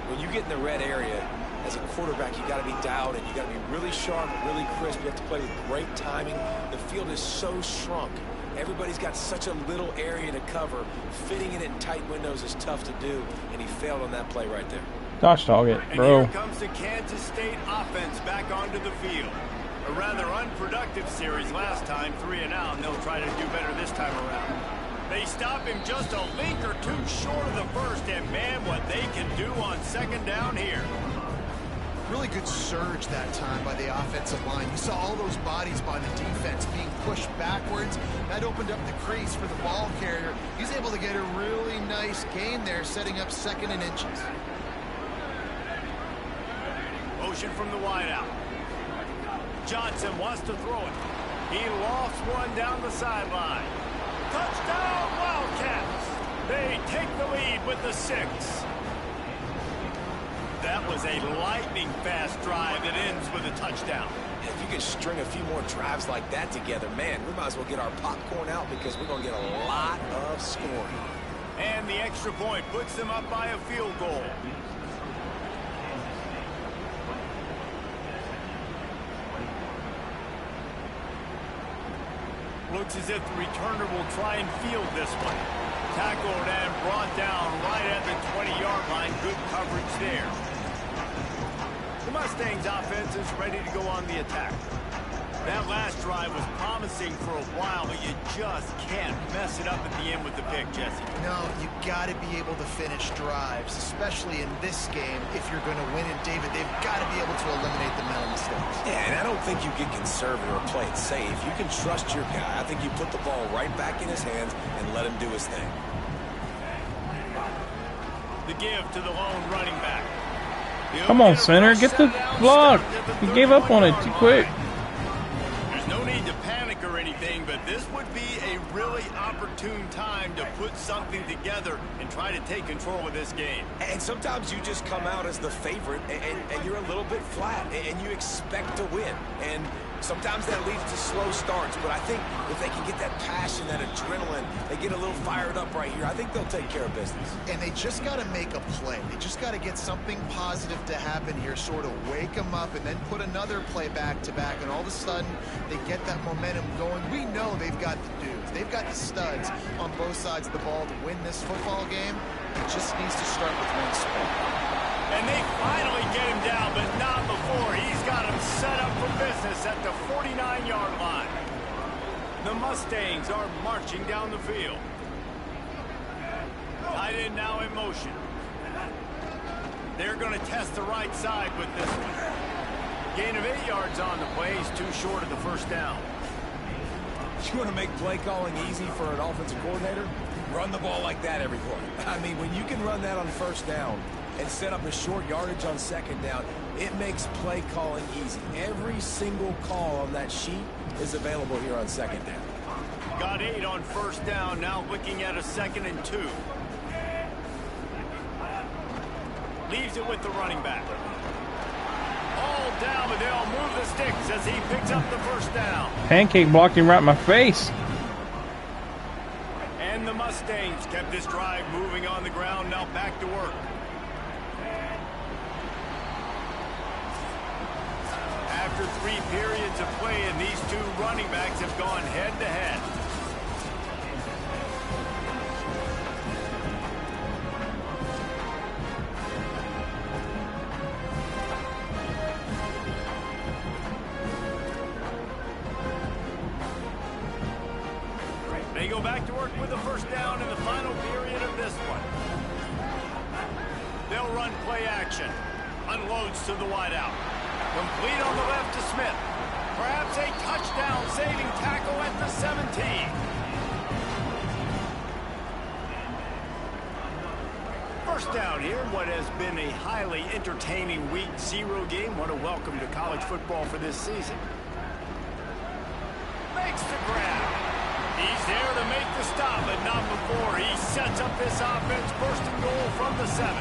Speaker 4: When you get in the red area, as a quarterback, you got to be dialed in. You got to be really sharp, really crisp. You have to play with great timing. The field is so shrunk. Everybody's got such a little area to cover. Fitting it in tight windows is tough to do, and he failed on that play right there.
Speaker 3: Gosh dog it, bro.
Speaker 1: And here comes the Kansas State offense back onto the field. A rather unproductive series last time, 3 and out, and they'll try to do better this time around. They stop him just a link or two short of the first, and man, what they can do on second down here.
Speaker 5: Really good surge that time by the offensive line. You saw all those bodies by the defense being pushed backwards. That opened up the crease for the ball carrier. He's able to get a really nice gain there, setting up 2nd and inches.
Speaker 1: Motion from the wideout. Johnson wants to throw it. He lofts one down the sideline. Touchdown, Wildcats! They take the lead with the 6. That was a lightning-fast drive that ends with a touchdown.
Speaker 4: If you could string a few more drives like that together, man, we might as well get our popcorn out because we're going to get a lot of scoring.
Speaker 1: And the extra point puts them up by a field goal. Looks as if the returner will try and field this one. Tackled and brought down right at the 20-yard line. Good coverage there. The Mustangs offense is ready to go on the attack. That last drive was promising for a while, but you just can't mess it up at the end with the pick, Jesse.
Speaker 5: No, you got to be able to finish drives, especially in this game. If you're going to win it, David, they've got to be able to eliminate the mental mistakes.
Speaker 4: Yeah, and I don't think you get conservative or play it safe. You can trust your guy. I think you put the ball right back in his hands and let him do his thing.
Speaker 1: The give to the lone running back.
Speaker 3: Come on, center, get the block. You gave up on it too quick.
Speaker 1: There's no need to panic or anything, but this would be a really opportune time to put something together and try to take control of this game.
Speaker 4: And sometimes you just come out as the favorite, and you're a little bit flat, and you expect to win. And sometimes that leads to slow starts, but I think if they can get that passion, that adrenaline, they get a little fired up right here, I think they'll take care of business.
Speaker 5: And they just got to make a play. They just got to get something positive to happen here, sort of wake them up, and then put another play back-to-back, and all of a sudden they get that momentum going. We know they've got the dudes. They've got the studs on both sides of the ball to win this football game. It just needs to start with one spot.
Speaker 1: And they finally get him down, but not before. He's got him set up for business at the 49-yard line. The Mustangs are marching down the field. Tight end now in motion. They're going to test the right side with this one. Gain of 8 yards on the play. He's too short of the first down.
Speaker 4: You want to make play calling easy for an offensive coordinator? Run the ball like that every play. I mean, when you can run that on first down and set up a short yardage on second down, it makes play calling easy. Every single call on that sheet is available here on second down.
Speaker 1: Got 8 on first down, now looking at a 2nd and 2. Leaves it with the running back. All down, but they'll move the sticks as he picks up the first down.
Speaker 3: Pancake blocked him right in my face.
Speaker 1: And the Mustangs kept this drive moving on the ground, now back to work. After 3 periods of play, and these two running backs have gone head-to-head. They go back to work with the first down in the final period of this one. They'll run play action. Unloads to the wideout. Complete on the left to Smith. Perhaps a touchdown saving tackle at the 17. First down here, what has been a highly entertaining Week 0 game. What a welcome to college football for this season. He's there to make the stop, but not before. He sets up this offense, first and goal from the 7.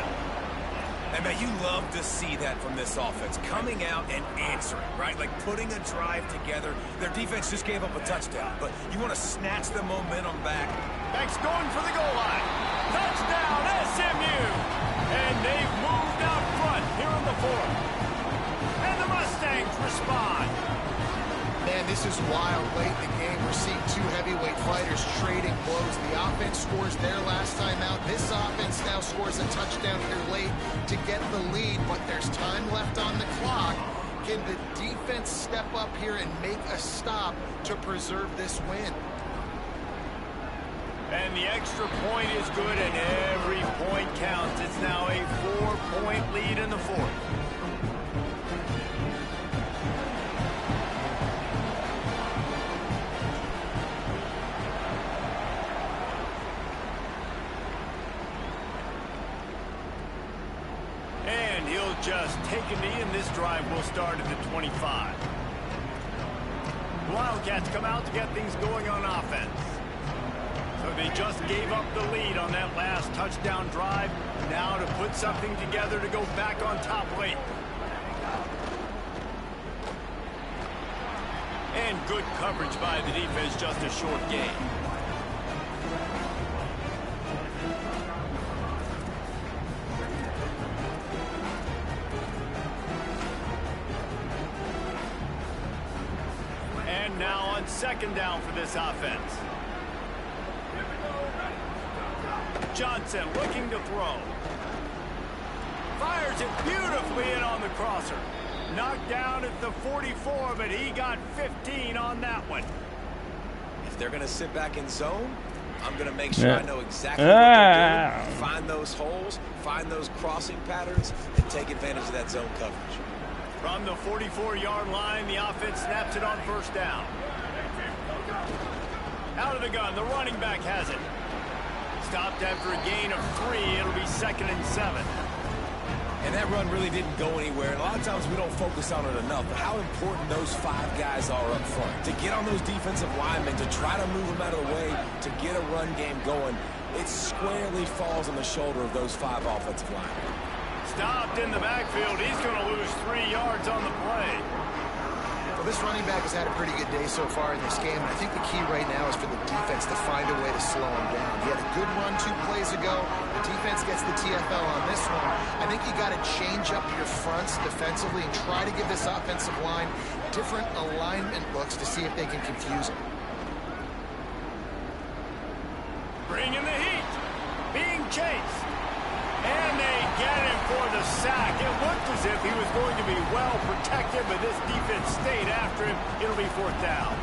Speaker 4: And man, you love to see that from this offense, coming out and answering, right? Like putting a drive together. Their defense just gave up a touchdown, but you want to snatch the momentum back.
Speaker 1: Back's going for the goal line. Touchdown, SMU! And they've moved out front here in the 4th. And the Mustangs respond.
Speaker 5: Man, this is wild. Late in the game, we're seeing two heavyweight fighters trading blows. The offense scores their last time out. This offense now scores a touchdown here late to get the lead, but there's time left on the clock. Can the defense step up here and make a stop to preserve this win?
Speaker 1: And the extra point is good, and every point counts. It's now a 4-point lead in the 4th. And he'll just take a knee, and this drive will start at the 25. Wildcats come out to get things going on offense. So they just gave up the lead on that last touchdown drive. Now to put something together to go back on top late. And good coverage by the defense, just a short gain. And now on second down for this offense. Johnson looking to throw. Fires it beautifully in on the crosser. Knocked down at the 44, but he got 15 on that one.
Speaker 4: If they're going to sit back in zone, I'm going to make sure I know exactly what they're doing. Find those holes, find those crossing patterns, and take advantage of that zone coverage.
Speaker 1: From the 44-yard line, the offense snaps it on first down. Out of the gun, the running back has it. Stopped after a gain of 3. It'll be 2nd and 7.
Speaker 4: And that run really didn't go anywhere. And a lot of times we don't focus on it enough. But how important those 5 guys are up front. To get on those defensive linemen, to try to move them out of the way, to get a run game going, it squarely falls on the shoulder of those 5 offensive linemen.
Speaker 1: Stopped in the backfield. He's going to lose 3 yards on the play.
Speaker 5: Well, this running back has had a pretty good day so far in this game, and I think the key right now is for the defense to find a way to slow him down. He had a good run 2 plays ago. The defense gets the TFL on this one. I think you got to change up your fronts defensively and try to give this offensive line different alignment looks to see if they can confuse him.
Speaker 1: Bringing the heat. Being chased. And they get him for the sack. It looked as if he was going to be well protected, but this defense stayed after him. It'll be 4th down.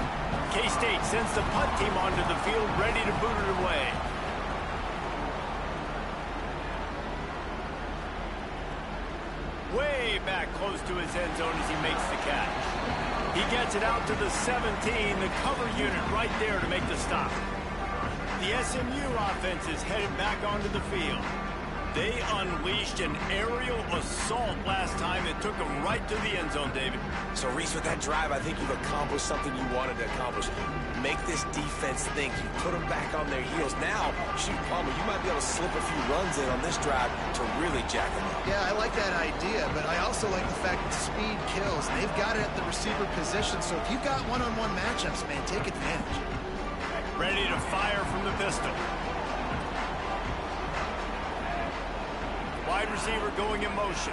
Speaker 1: K-State sends the punt team onto the field, ready to boot it away. Way back close to his end zone as he makes the catch. He gets it out to the 17, the cover unit right there to make the stop. The SMU offense is headed back onto the field. They unleashed an aerial assault last time that took them right to the end zone, David.
Speaker 4: So, Reese, with that drive, I think you've accomplished something you wanted to accomplish. Make this defense think. You put them back on their heels. Now, shoot, Palmer, you might be able to slip a few runs in on this drive to really jack them up.
Speaker 5: Yeah, I like that idea, but I also like the fact that speed kills. They've got it at the receiver position, so if you've got one-on-one matchups, man, take advantage.
Speaker 1: Ready to fire from the pistol. Wide receiver going in motion.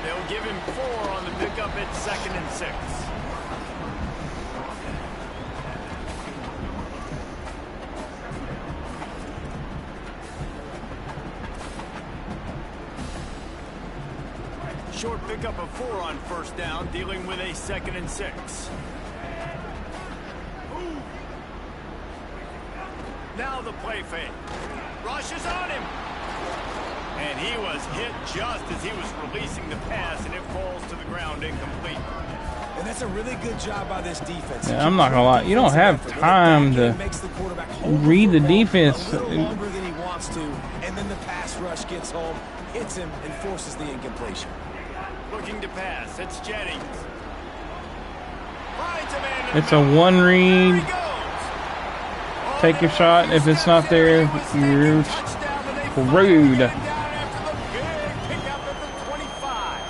Speaker 1: They'll give him 4 on the pickup at 2nd and 6. Short pickup of 4 on first down, dealing with a 2nd and 6. Now the play fake. Rush is on him. And he was hit just as he was releasing the pass, and it falls to the ground incomplete.
Speaker 4: And that's a really good job by this defense.
Speaker 3: Yeah, I'm not gonna lie, you don't have time to read the defense.
Speaker 4: A little longer than he wants to, and then the pass rush gets home, hits him, and forces the incompletion.
Speaker 1: Looking to pass. It's Jennings. Finds a man in the
Speaker 3: It's a
Speaker 1: middle.
Speaker 3: one
Speaker 1: There
Speaker 3: read.
Speaker 1: he goes. Oh,
Speaker 3: Take your
Speaker 1: they
Speaker 3: shot.
Speaker 1: were a
Speaker 3: If
Speaker 1: few
Speaker 3: it's not
Speaker 1: steps there.
Speaker 3: there,
Speaker 1: He was thinking
Speaker 3: you're
Speaker 1: touchdown, but they finally
Speaker 3: rude.
Speaker 1: get him down after the big pickup at the 25.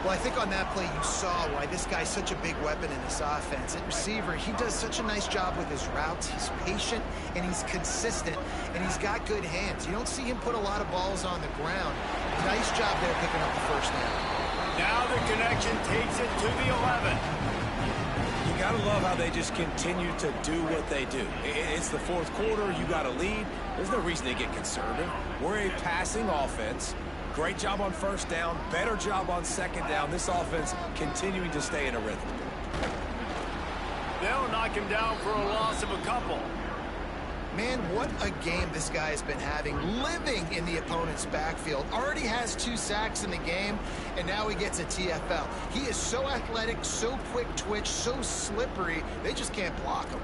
Speaker 5: Well, I think on that play you saw why this guy's such a big weapon in this offense. At receiver, he does such a nice job with his routes. He's patient, and he's consistent, and he's got good hands. You don't see him put a lot of balls on the ground. Nice job there picking up the first down.
Speaker 1: Now the connection takes it to the 11.
Speaker 4: You gotta love how they just continue to do what they do. It's the fourth quarter. You got a lead. There's no reason to get conservative. We're a passing offense. Great job on first down. Better job on second down. This offense continuing to stay in a rhythm.
Speaker 1: They'll knock him down for a loss of a couple.
Speaker 5: Man, what a game this guy has been having, living in the opponent's backfield. Already has 2 sacks in the game, and now he gets a TFL. He is so athletic, so quick twitch, so slippery, they just can't block him.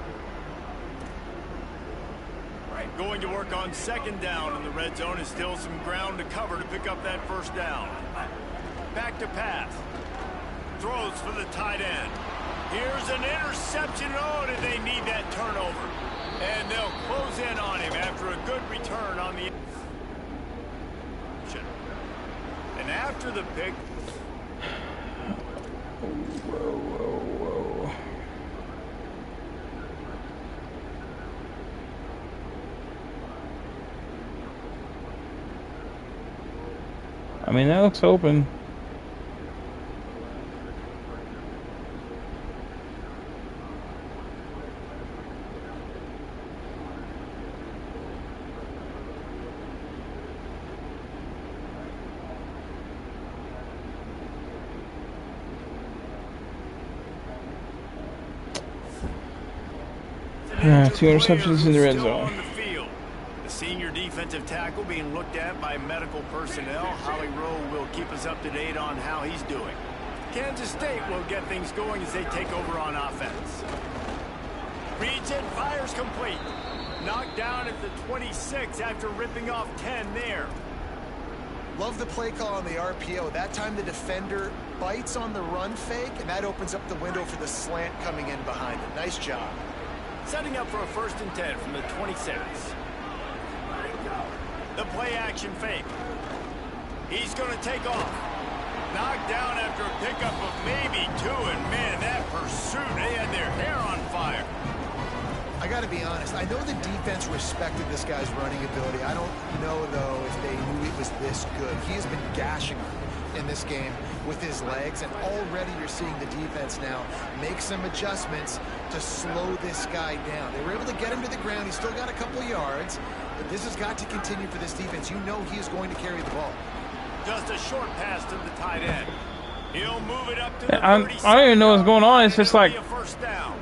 Speaker 1: Going to work on second down in the red zone is still some ground to cover to pick up that first down. Back to pass. Throws for the tight end. Here's an interception. Oh, did they need that turnover? And they'll close in on him after a good return on the... And after the pick...
Speaker 3: Whoa. I mean, that looks open. Two interceptions in the red zone.
Speaker 1: The senior defensive tackle being looked at by medical personnel. Holly Rowe will keep us up to date on how he's doing. Kansas State will get things going as they take over on offense. Reads it, fires complete. Knocked down at the 26 after ripping off 10 there.
Speaker 5: Love the play call on the RPO. That time the defender bites on the run fake, and that opens up the window for the slant coming in behind it. Nice job.
Speaker 1: Setting up for a 1st and 10 from the 26. The play action fake. He's going to take off. Knocked down after a pickup of maybe 2, and man, that pursuit, they had their hair on fire.
Speaker 5: I got to be honest. I know the defense respected this guy's running ability. I don't know, though, if they knew he was this good. He has been gashing in this game with his legs, and already you're seeing the defense now make some adjustments to slow this guy down. They were able to get him to the ground. He's still got a couple yards, but this has got to continue for this defense. You know he is going to carry the ball.
Speaker 1: Just a short pass to the tight end. He'll move it up to the
Speaker 3: I
Speaker 1: 37.
Speaker 3: don't even know what's going on. It's just like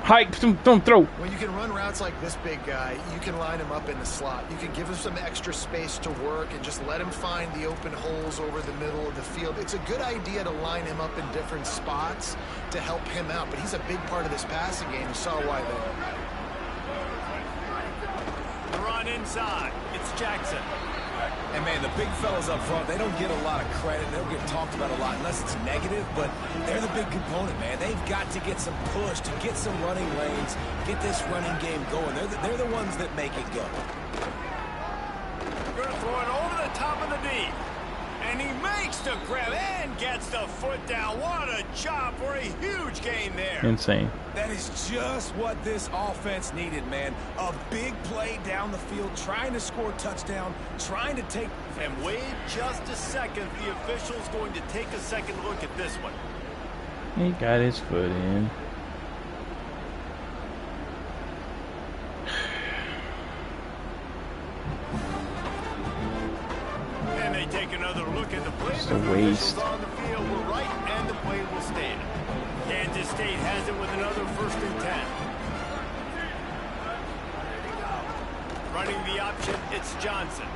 Speaker 3: hike, don't throw.
Speaker 5: When you can run routes like this big guy, you can line him up in the slot. You can give him some extra space to work and just let him find the open holes over the middle of the field. It's a good idea to line him up in different spots to help him out, but he's a big part of this passing game. You saw why there.
Speaker 1: The run inside. It's Jackson.
Speaker 4: And man, the big fellas up front, they don't get a lot of credit. They don't get talked about a lot unless it's negative, but they're the big component, man. They've got to get some push, to get some running lanes, get this running game going. They're the ones that make it go.
Speaker 1: Going to throw it over the top of the D. And he makes the grab and gets the foot down. What a job for a huge gain there.
Speaker 3: Insane.
Speaker 4: That is just what this offense needed, man. A big play down the field, trying to score a touchdown, trying to take...
Speaker 1: And wait just a second. The official's going to take a second look at this one.
Speaker 3: He got his foot in.
Speaker 1: And they take another look at the play.
Speaker 3: It's a waste.
Speaker 1: On the field were right, and the play will stand. Kansas State has it with another 1st and 10. Running the option, it's Johnson.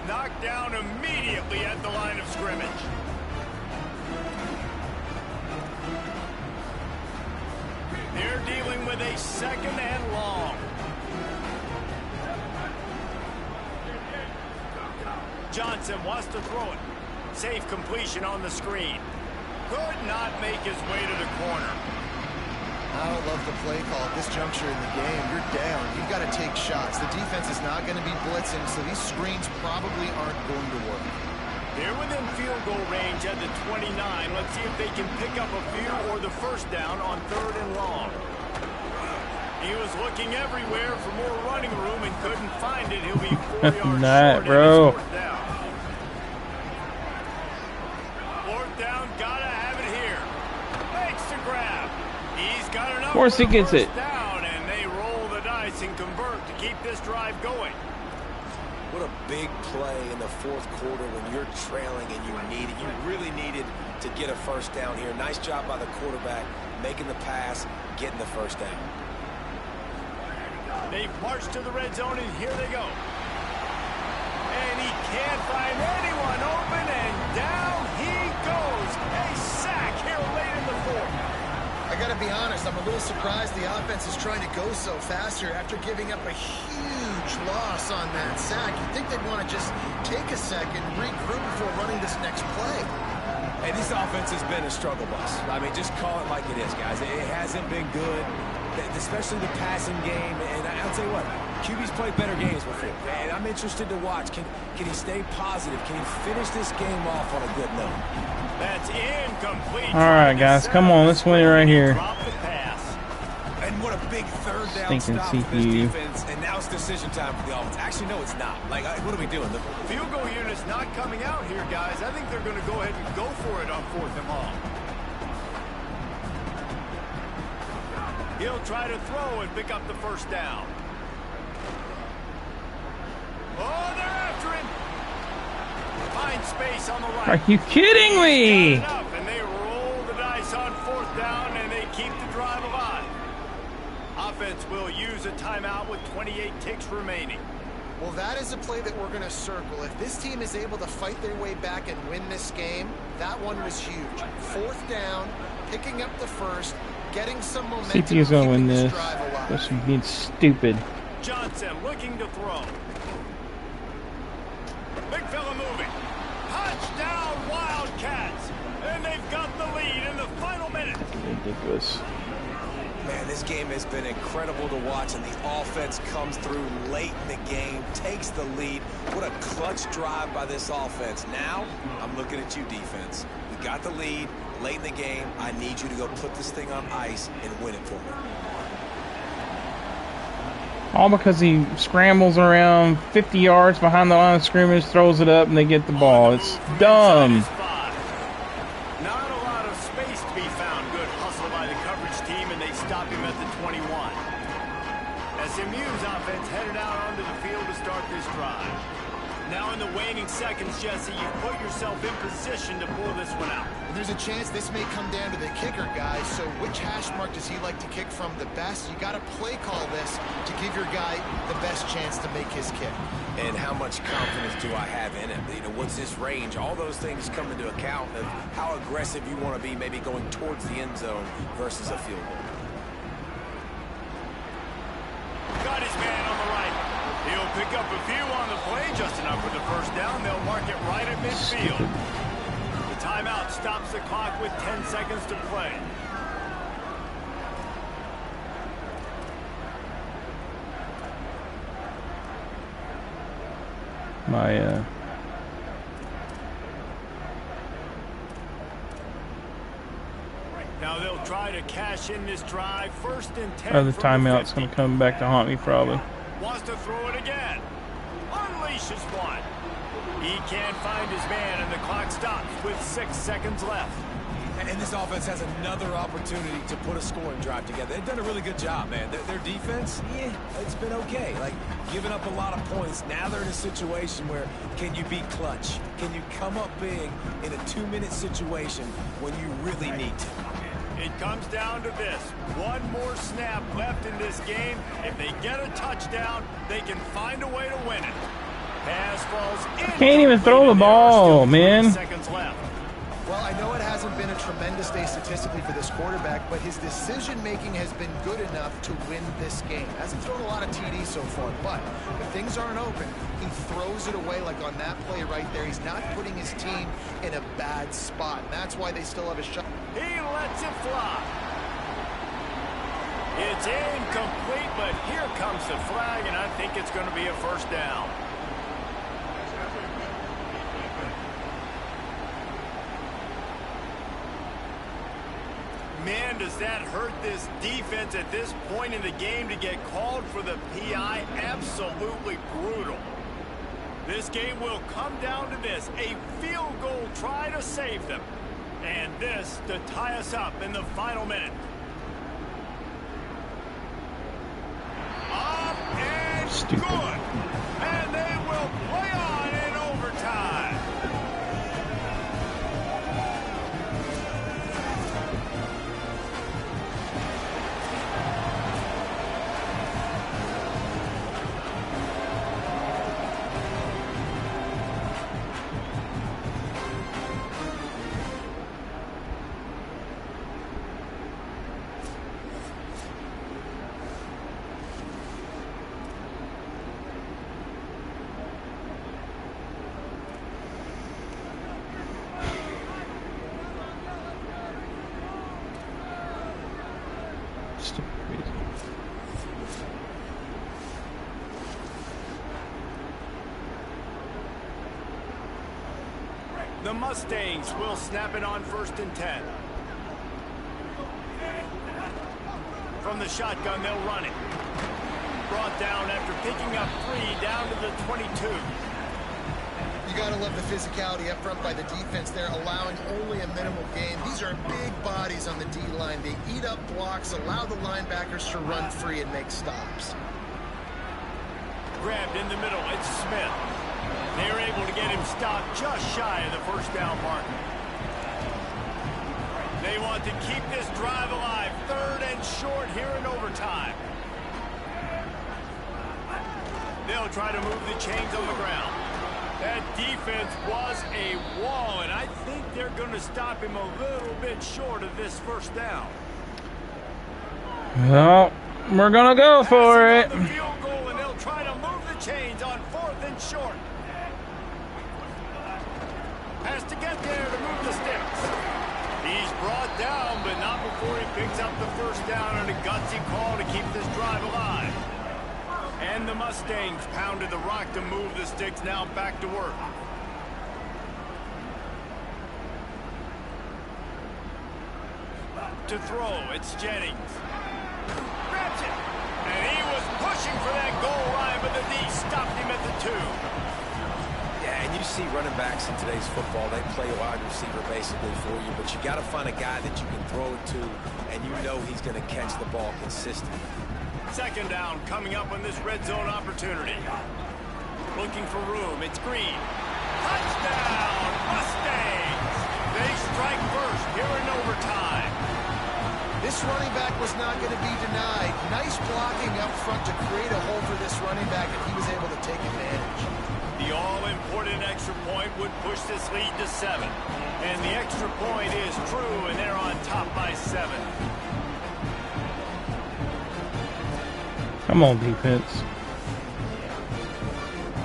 Speaker 1: Knocked down immediately at the line of scrimmage. They're dealing with a 2nd and long. Johnson wants to throw it. Safe completion on the screen. Could not make his way to the corner.
Speaker 5: I don't love the play call at this juncture in the game. You're down. You've got to take shots. The defense is not going to be blitzing, so these screens probably aren't going to work.
Speaker 1: They're within field goal range at the 29. Let's see if they can pick up a few or the first down on 3rd and long. He was looking everywhere for more running room and couldn't find it. He'll be 4 yards short,
Speaker 3: bro.
Speaker 1: 4th down. 4th down, gotta have it here. Makes the grab. He's got enough.
Speaker 3: Of course he gets it.
Speaker 1: Down, and they roll the dice and convert to keep this drive going.
Speaker 4: What a big play in the 4th quarter when you're trailing and you really needed to get a first down here. Nice job by the quarterback making the pass, getting the first down.
Speaker 1: They march to the red zone, and here they go. And he can't find anyone open, and down he goes. A sack here late in the 4th.
Speaker 5: I got to be honest, I'm a little surprised the offense is trying to go so fast here after giving up a huge loss on that sack. You'd think they'd want to just take a second, regroup before running this next play.
Speaker 4: Hey, this offense has been a struggle bus. I mean, just call it like it is, guys. It hasn't been good, especially the passing game. And I'll tell you what, QB's played better games before. And I'm interested to watch. Can he stay positive? Can he finish this game off on a good note?
Speaker 1: That's incomplete.
Speaker 3: All right, guys, come on, let's win it right here.
Speaker 1: Drop the pass.
Speaker 4: And what a big 3rd down
Speaker 3: Stinking
Speaker 4: stop for this
Speaker 3: CPU.
Speaker 4: defense. And now it's decision time for the offense. Actually, no, it's not. Like, what are we doing? The
Speaker 1: Field goal unit's not coming out here, guys. I think they're going to go ahead and go for it on 4th and long. He'll try to throw and pick up the first down. Oh, they're after him. Find space on the right.
Speaker 3: Are you kidding me?
Speaker 1: And they roll the dice on 4th down, and they keep the drive alive. Offense will use a timeout with 28 ticks remaining.
Speaker 5: Well, that is a play that we're going to circle. If this team is able to fight their way back and win this game, that one was huge. 4th down, picking up the first, getting some momentum.
Speaker 3: CPU's going to win
Speaker 5: keeping
Speaker 3: this.
Speaker 5: drive alive.
Speaker 3: This is being stupid.
Speaker 1: Johnson looking to throw. Big fella moving. Touchdown Wildcats. And they've got the lead in the final minute.
Speaker 3: Ridiculous.
Speaker 4: Man, this game has been incredible to watch, and the offense comes through late in the game, takes the lead. What a clutch drive by this offense. Now, I'm looking at you, defense. We got the lead late in the game. I need you to go put this thing on ice and win it for me.
Speaker 3: All because he scrambles around 50 yards behind the line of scrimmage, throws it up, and they get the ball. It's dumb.
Speaker 1: Not a lot of space to be found. Good hustle by the coverage team, and they stop him at the 21. SMU's offense headed out onto the field to start this drive. Now in the waning seconds, Jesse, you put yourself in position to pull this one out.
Speaker 5: There's a chance this may come down to the kicker, guys. So which hash mark does he like to kick from the best? You got to play call this to give your guy the best chance to make his kick.
Speaker 4: And how much confidence do I have in him? You know, what's his range? All those things come into account of how aggressive you want to be, maybe going towards the end zone versus a field goal.
Speaker 1: Got his man on the right. He'll pick up a few on the play, just enough for the first down. They'll mark it right at midfield. The timeout stops the clock with 10 seconds to play. Now they'll try to cash in this drive. 1st and 10.
Speaker 3: The timeout's going to come back to haunt me probably.
Speaker 1: Wants to throw it again. Unleashes one. He can't find his man, and the clock stops with 6 seconds left.
Speaker 4: And this offense has another opportunity to put a scoring drive together. They've done a really good job, man. Their defense, yeah, it's been okay. Like, giving up a lot of points. Now they're in a situation where can you be clutch? Can you come up big in a 2-minute situation when you really need to?
Speaker 1: It comes down to this. One more snap left in this game. If they get a touchdown, they can find a way to win it. Pass falls in.
Speaker 3: Can't even throw the ball, man.
Speaker 1: Seconds left.
Speaker 5: Well, I know it hasn't been a tremendous day statistically for this quarterback, but his decision-making has been good enough to win this game. Hasn't thrown a lot of TDs so far, but if things aren't open, he throws it away like on that play right there. He's not putting his team in a bad spot, and that's why they still have a shot.
Speaker 1: He lets it fly. It's incomplete, but here comes the flag, and I think it's going to be a first down. Man, does that hurt this defense at this point in the game to get called for the PI? Absolutely brutal. This game will come down to this, a field goal try to save them. And this to tie us up in the final minute. Up and good. And they will play on in overtime. The Mustangs will snap it on 1st and 10. From the shotgun, they'll run it. Brought down after picking up 3 down to the 22.
Speaker 5: You got to love the physicality up front by the defense there, allowing only a minimal gain. These are big bodies on the D-line. They eat up blocks, allow the linebackers to run free and make stops.
Speaker 1: Grabbed in the middle, it's Smith. They were able to get him stopped just shy of the first down marker. They want to keep this drive alive. 3rd and short here in overtime. They'll try to move the chains on the ground. That defense was a wall, and I think they're going to stop him a little bit short of this first down.
Speaker 3: Well, we're going to go for it.
Speaker 1: The field goal, and they'll try to move the chains on 4th and short. Has to get there to move the sticks. He's brought down, but not before he picks up the first down on a gutsy call to keep this drive alive. And the Mustangs pounded the rock to move the sticks, now back to work. To throw, it's Jennings. Grabs it. And he was pushing for that goal line, but the D stopped him at the 2.
Speaker 4: Yeah, and you see running backs in today's football, they play a wide receiver basically for you, but you got to find a guy that you can throw it to, and you know he's going to catch the ball consistently.
Speaker 1: 2nd down coming up on this red zone opportunity. Looking for room, it's Green. Touchdown, Mustangs! They strike first here in overtime.
Speaker 5: This running back was not going to be denied. Nice blocking up front to create a hole for this running back, and he was able to take advantage.
Speaker 1: The all-important extra point would push this lead to 7. And the extra point is true, and they're on top by 7.
Speaker 3: Come on, defense.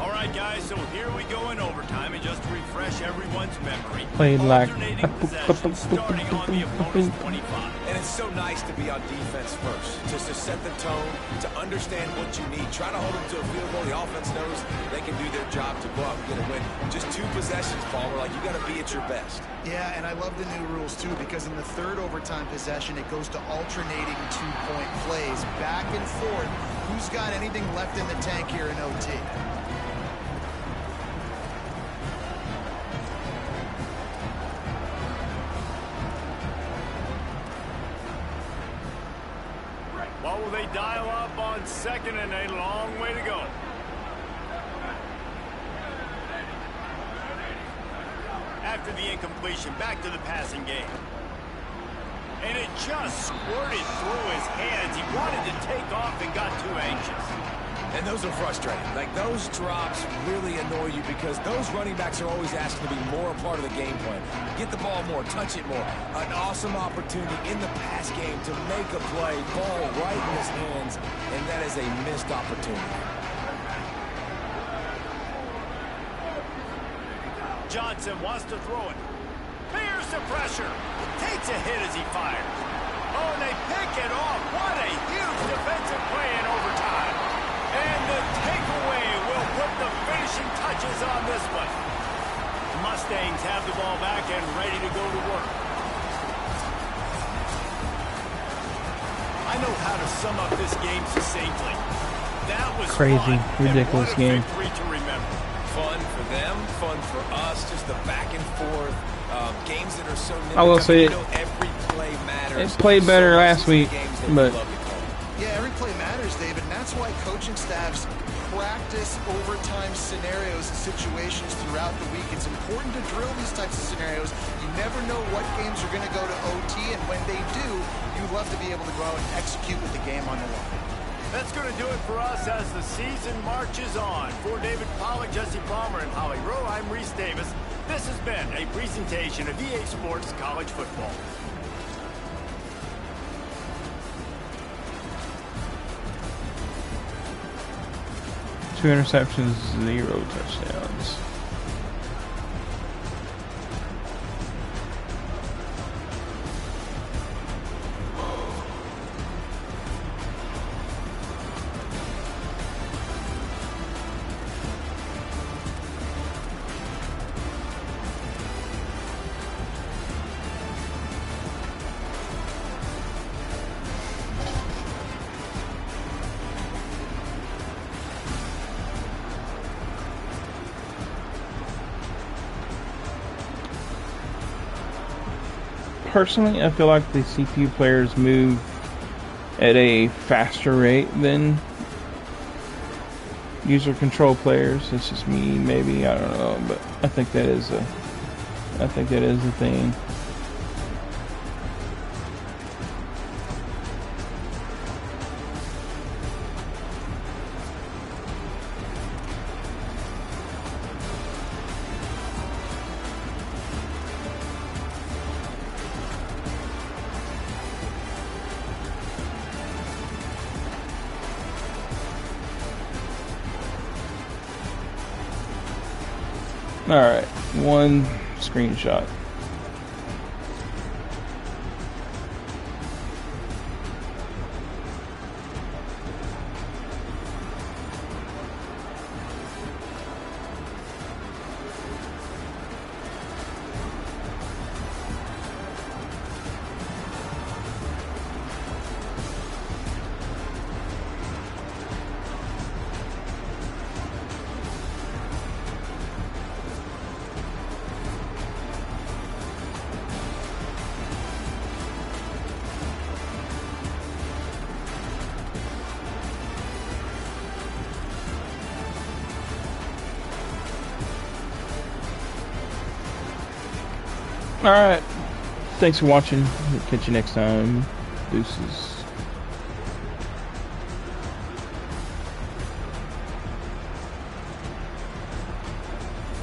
Speaker 1: All right, guys, so here we go in overtime, and just to refresh everyone's memory,
Speaker 3: Played like
Speaker 1: alternating possession starting on the opponent's 25.
Speaker 4: And it's so nice to be on defense first, just to set the tone, to understand what you need. Try to hold them to a field goal. The offense knows they can do their job to go out and get a win. Just 2 possessions, Palmer. Like, you got to be at your best.
Speaker 5: Yeah, and I love the new rules, too, because in the 3rd overtime possession, it goes to alternating 2-point plays, back and forth. Who's got anything left in the tank here in OT?
Speaker 1: What will they dial up on 2nd and a long way to go? After the incompletion, back to the passing game. And it just squirted through his hands. He wanted to take off and got too anxious.
Speaker 4: And those are frustrating. Like, those drops really annoy you because those running backs are always asking to be more a part of the game plan. Get the ball more, touch it more. An awesome opportunity in the pass game to make a play, ball right in his hands, and that is a missed opportunity.
Speaker 1: Johnson wants to throw it. Fears the pressure. Takes a hit as he fires. Oh, and they pick it off. What a huge defensive play in overtime. And the takeaway will put the finishing touches on this one. The Mustangs have the ball back and ready to go to work. I know how to sum up this game succinctly. That was
Speaker 3: crazy,
Speaker 1: fun,
Speaker 3: ridiculous
Speaker 1: and what a
Speaker 3: game.
Speaker 1: victory to remember.
Speaker 4: Fun for them, fun for us, just the back and forth. Games that are so
Speaker 3: I will say
Speaker 4: every play matters.
Speaker 3: it played better last week, but
Speaker 5: yeah, every play matters, David, and that's why coaching staffs practice overtime scenarios and situations throughout the week. It's important to drill these types of scenarios. You never know what games are going to go to OT, and when they do, you love to be able to go out and execute with the game on the line.
Speaker 1: That's going to do it for us as the season marches on. For David Pollack, Jesse Palmer, and Holly Rowe, I'm Reese Davis. This has been a presentation of EA Sports College Football.
Speaker 3: Two interceptions, 0 touchdowns. Personally, I feel like the CPU players move at a faster rate than user control players. It's just me, maybe, I don't know, but I think that is a thing. Alright, one screenshot. Alright, thanks for watching. We'll catch you next time. Deuces.